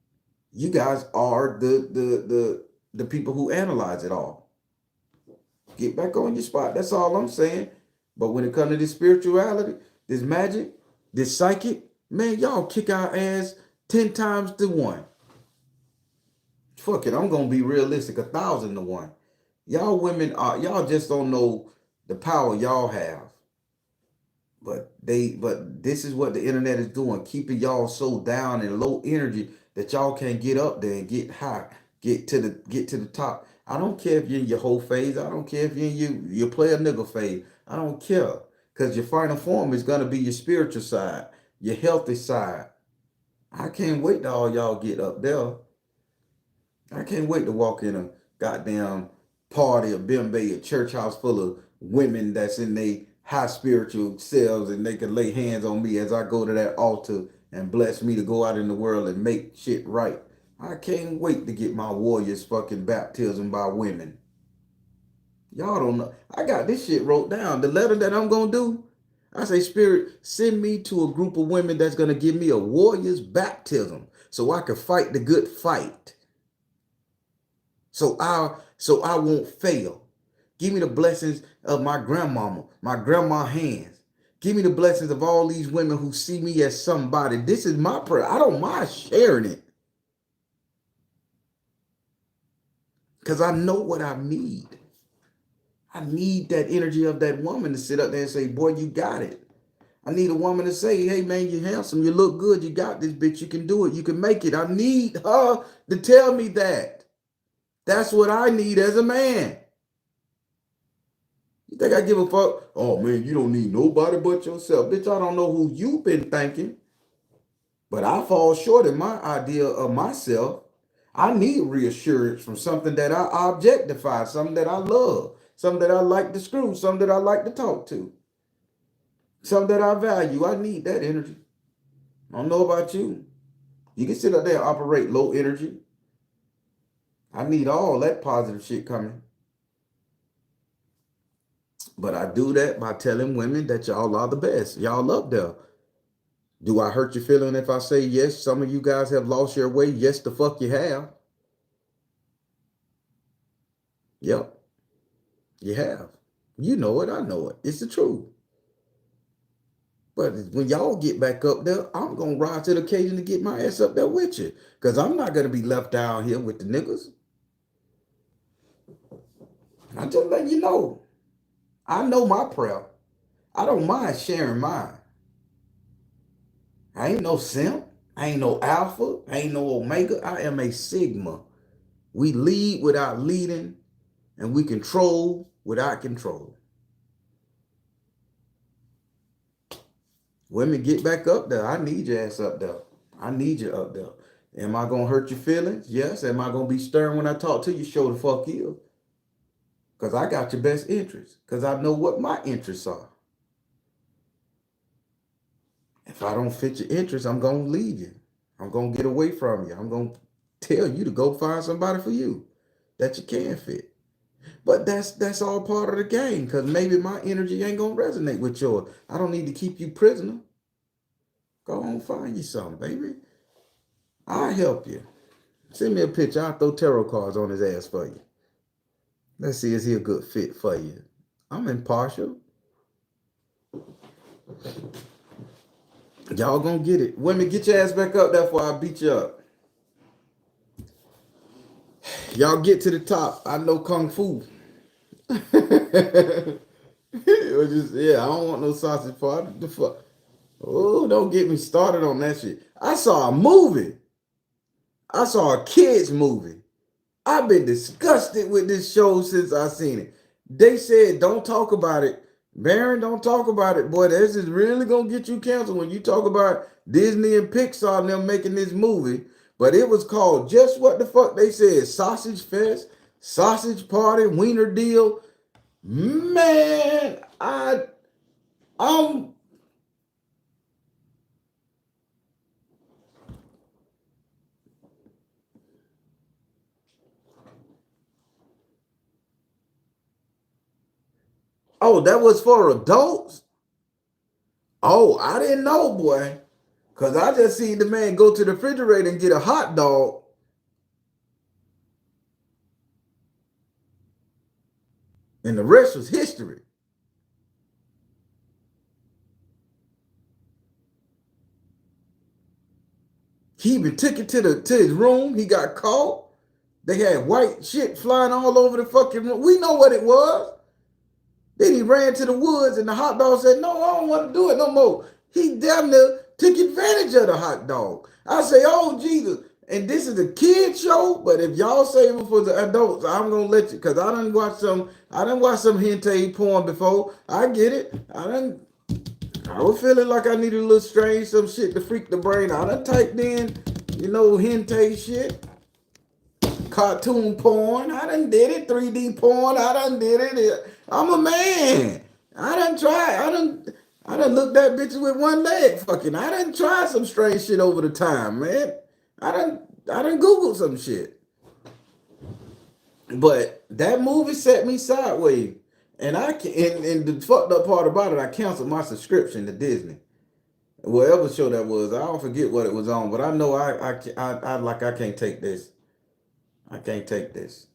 You guys are the people who analyze it all. Get back on your spot. That's all I'm saying. But when it comes to this spirituality, this magic, this psychic, man, y'all kick our ass 10 times to 1. Fuck it, I'm gonna be realistic, 1,000 to 1. Y'all just don't know the power y'all have. But this is what the internet is doing, keeping y'all so down and low energy that y'all can't get up there and get high, get to the top. I don't care if you're in your whole phase. I don't care if you're in your player nigga phase. I don't care. Because your final form is gonna be your spiritual side, your healthy side. I can't wait till all y'all get up there. I can't wait to walk in a goddamn party, a bimbe, a church house full of women that's in their high spiritual selves and they can lay hands on me as I go to that altar and bless me to go out in the world and make shit right. I can't wait to get my warriors fucking baptism by women. Y'all don't know. I got this shit wrote down. The letter that I'm going to do, I say, Spirit, send me to a group of women that's going to give me a warrior's baptism so I can fight the good fight. So I won't fail. Give me the blessings of my grandmama, my grandma hands. Give me the blessings of all these women who see me as somebody. This is my prayer. I don't mind sharing it. Because I know what I need. I need that energy of that woman to sit up there and say, boy, you got it. I need a woman to say, hey, man, you're handsome. You look good. You got this, bitch. You can do it. You can make it. I need her to tell me that. That's what I need as a man. You think I give a fuck? Oh, man, you don't need nobody but yourself. Bitch, I don't know who you've been thinking. But I fall short in my idea of myself. I need reassurance from something that I objectify, something that I love, something that I like to screw, something that I like to talk to, something that I value. I need that energy. I don't know about you. You can sit up there and operate low energy. I need all that positive shit coming. But I do that by telling women that y'all are the best. Y'all up there. Do I hurt your feeling if I say yes? Some of you guys have lost your way. Yes, the fuck you have. Yep, you have. You know it. I know it. It's the truth. But when y'all get back up there, I'm going to rise to the occasion to get my ass up there with you. Because I'm not going to be left down here with the niggas. I just let you know. I know my prayer. I don't mind sharing mine. I ain't no simp. I ain't no alpha. I ain't no omega. I am a sigma. We lead without leading, and we control without control. Women, get back up there. I need your ass up there. I need you up there. Am I going to hurt your feelings? Yes. Am I going to be stern when I talk to you? Show the fuck you. Because I got your best interests. Because I know what my interests are. If I don't fit your interests, I'm going to leave you. I'm going to get away from you. I'm going to tell you to go find somebody for you that you can fit. But that's all part of the game, because maybe my energy ain't going to resonate with yours. I don't need to keep you prisoner. Go on, find you something, baby. I'll help you. Send me a picture. I'll throw tarot cards on his ass for you. Let's see, is he a good fit for you? I'm impartial. Y'all gonna get it. Women, get your ass back up there before I beat you up. Y'all get to the top. I know Kung Fu. It was just, yeah, I don't want no sausage party. The fuck? Oh, don't get me started on that shit. I saw a movie. I saw a kids movie. I've been disgusted with this show since I seen it. They said don't talk about it. Baron, don't talk about it. Boy, this is really gonna get you canceled when you talk about Disney and Pixar and them making this movie. But it was called just what the fuck they said, Sausage Fest, Sausage Party, Wiener Deal. Man, I'm oh, that was for adults? Oh, I didn't know, boy. Cause I just seen the man go to the refrigerator and get a hot dog, and the rest was history. He even took it to his room. He got caught. They had white shit flying all over the fucking room. We know what it was. Then he ran to the woods, and the hot dog said, "No, I don't want to do it no more." He damn near took advantage of the hot dog. I say, "Oh Jesus!" And this is a kid show, but if y'all save it for the adults, I'm gonna let you. Cause I done watch some. I done watch some hentai porn before. I get it. I was feeling like I needed a little strange, some shit to freak the brain out. I typed in, hentai shit, cartoon porn. I done did it. 3D porn. I done did it. I'm a man. I done tried. I done looked at bitches with one leg fucking. I done tried some strange shit over the time, man. I done Googled some shit. But that movie set me sideways. And the fucked up part about it, I canceled my subscription to Disney. Whatever show that was, I don't forget what it was on, but I know I can't take this. I can't take this.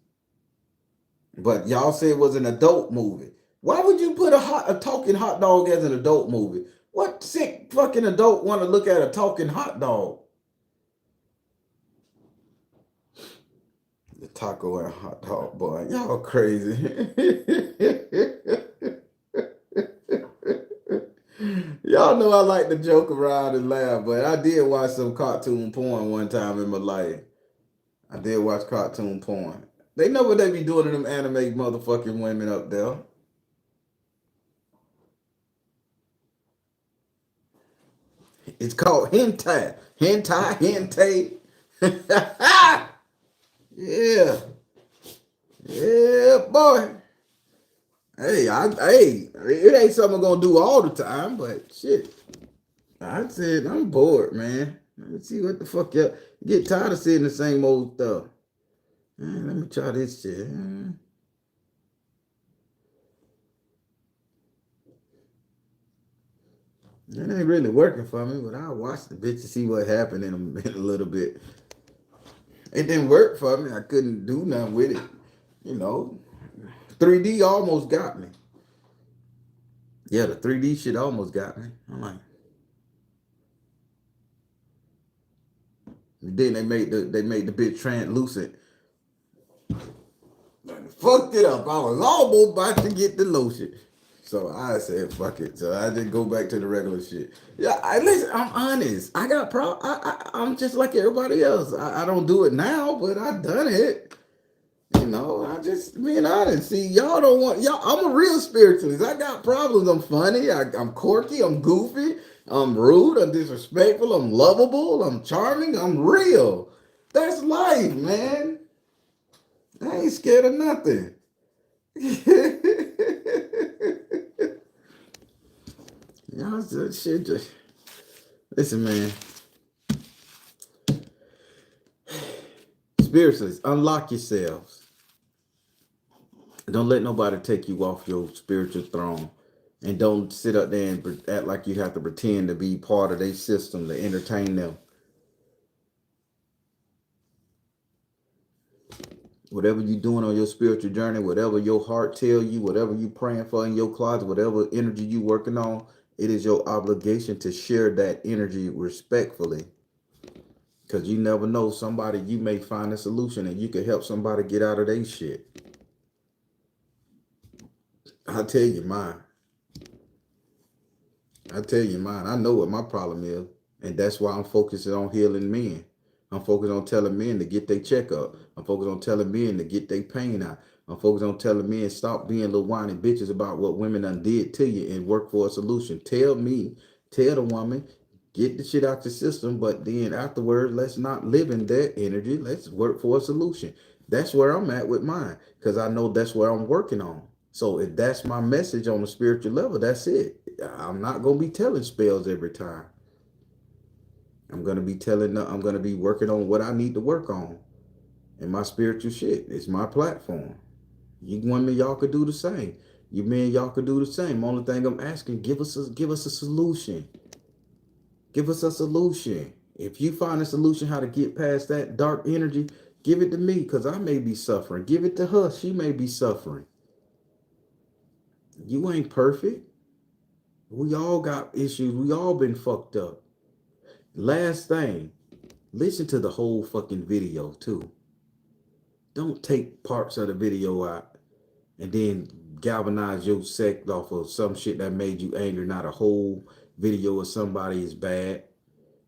But y'all said it was an adult movie. Why would you put a talking hot dog as an adult movie? What sick fucking adult want to look at a talking hot dog? The taco and hot dog boy, y'all crazy. Y'all know I like to joke around and laugh, but I did watch some cartoon porn one time in my life. I did watch cartoon porn. They know what they be doing to them anime motherfucking women up there. It's called hentai. Hentai, hentai. Yeah. Yeah, boy. Hey, it ain't something I'm gonna do all the time, but shit. I said I'm bored, man. Let's see what the fuck y'all get tired of seeing the same old stuff. Man, let me try this shit. It ain't really working for me, but I'll watch the bitch to see what happened in a little bit. It didn't work for me. I couldn't do nothing with it. You know, 3D almost got me. Yeah, the 3D shit almost got me. I'm like, then they made the bitch translucent. Fucked it up. I was almost about to get the lotion. So I said, fuck it. So I just go back to the regular shit. Yeah, listen, I'm honest. I got I'm just like everybody else. I don't do it now, but I done it. I just being honest. See, y'all don't want y'all. I'm a real spiritualist. I got problems. I'm funny. I'm quirky. I'm goofy. I'm rude. I'm disrespectful. I'm lovable. I'm charming. I'm real. That's life, man. I ain't scared of nothing. Y'all shit just listen, man. Spiritualists, unlock yourselves. Don't let nobody take you off your spiritual throne. And don't sit up there and act like you have to pretend to be part of their system to entertain them. Whatever you're doing on your spiritual journey, whatever your heart tell you, whatever you praying for in your closet, whatever energy you working on, it is your obligation to share that energy respectfully. Because you never know, somebody, you may find a solution and you can help somebody get out of their shit. I'll tell you mine. I tell you mine. I know what my problem is. And that's why I'm focusing on healing men. I'm focused on telling men to get their checkup. I'm focused on telling men to get their pain out. I'm focused on telling men stop being little whiny bitches about what women done did to you and work for a solution. Tell the woman, get the shit out your system, but then afterwards, let's not live in that energy. Let's work for a solution. That's where I'm at with mine, because I know that's where I'm working on. So if that's my message on the spiritual level, that's it. I'm not gonna be telling spells every time. I'm gonna be working on what I need to work on in my spiritual shit. It's my platform. You women, y'all could do the same. You men, y'all could do the same. Only thing I'm asking, give us a solution. Give us a solution. If you find a solution how to get past that dark energy, give it to me, because I may be suffering. Give it to her. She may be suffering. You ain't perfect. We all got issues. We all been fucked up. Last thing, listen to the whole fucking video too. Don't take parts of the video out and then galvanize your sect off of some shit that made you angry. Not a whole video of somebody is bad.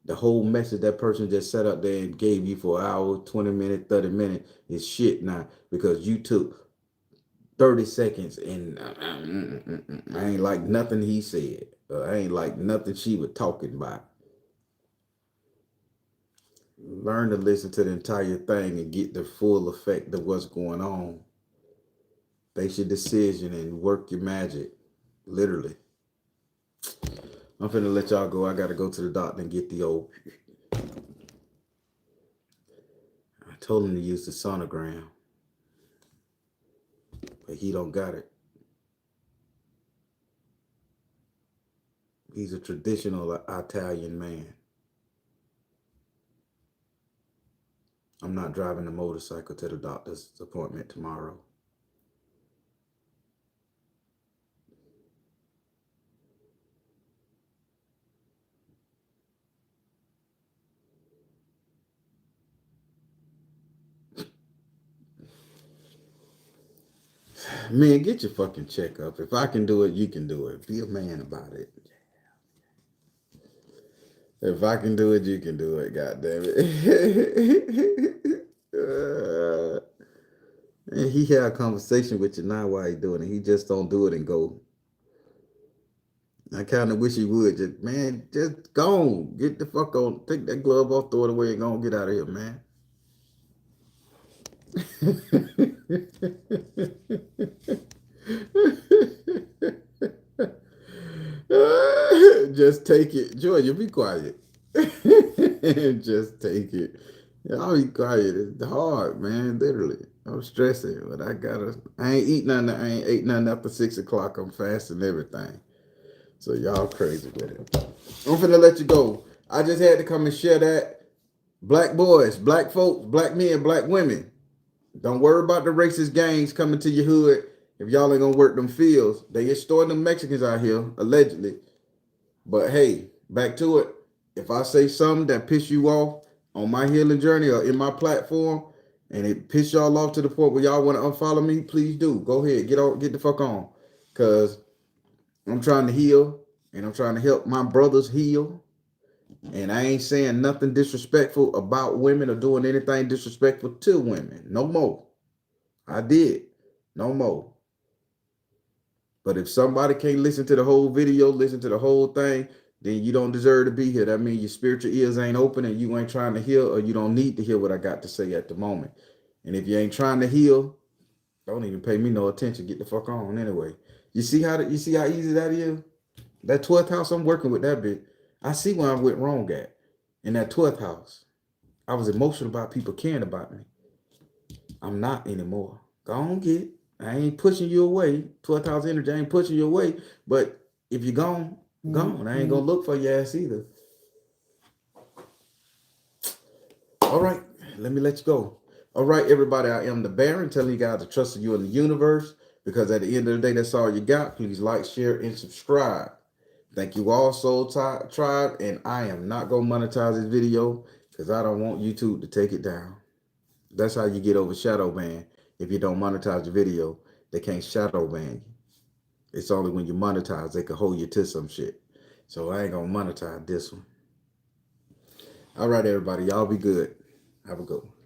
The whole message that person just set up there and gave you for an hour, 20 minutes, 30 minutes is shit now, because you took 30 seconds and I ain't like nothing he said. I ain't like nothing she was talking about. Learn to listen to the entire thing and get the full effect of what's going on. Base your decision and work your magic. Literally. I'm finna let y'all go. I gotta go to the doctor and get the old. I told him to use the sonogram, but he don't got it. He's a traditional Italian man. I'm not driving the motorcycle to the doctor's appointment tomorrow. Man, get your fucking checkup. If I can do it, you can do it. Be a man about it. If I can do it, you can do it. God damn it. And he had a conversation with you now while he doing it. He just don't do it and go. I kind of wish he would. Just, man, just go on. Get the fuck on. Take that glove off, throw it away, and go on. Get out of here, man. Just take it. Joy, you be quiet. Just take it. I'll be quiet. It's hard, man. Literally. I'm stressing, but I ain't eat nothing. I ain't ate nothing after 6 o'clock. I'm fasting everything. So y'all crazy with it. I'm finna let you go. I just had to come and share that. Black boys, black folks, black men, black women. Don't worry about the racist gangs coming to your hood if y'all ain't gonna work them fields. They extorting them Mexicans out here, allegedly. But hey, back to it. If I say something that piss you off on my healing journey or in my platform, and it piss y'all off to the point where y'all want to unfollow me, please do. Go ahead, get the fuck on. Cause I'm trying to heal and I'm trying to help my brothers heal. And I ain't saying nothing disrespectful about women or doing anything disrespectful to women. No more. I did. No more. But if somebody can't listen to the whole video, listen to the whole thing, then you don't deserve to be here. That means your spiritual ears ain't open and you ain't trying to heal, or you don't need to hear what I got to say at the moment. And if you ain't trying to heal, don't even pay me no attention. Get the fuck on anyway. You see how easy that is? That 12th house, I'm working with that bit. I see where I went wrong at. In that 12th house, I was emotional about people caring about me. I'm not anymore. Go on, get it. I ain't pushing you away. 12th house energy, I ain't pushing you away. But if you're gone, gone. I ain't gonna look for your ass either. All right, let me let you go. All right, everybody, I am the Baron, telling you guys to trust you in the universe, because at the end of the day, that's all you got. Please like, share, and subscribe. Thank you all, Soul Tribe, and I am not going to monetize this video because I don't want YouTube to take it down. That's how you get over shadow ban. If you don't monetize the video, they can't shadow ban you. It's only when you monetize, they can hold you to some shit. So I ain't going to monetize this one. All right, everybody, y'all be good. Have a good one.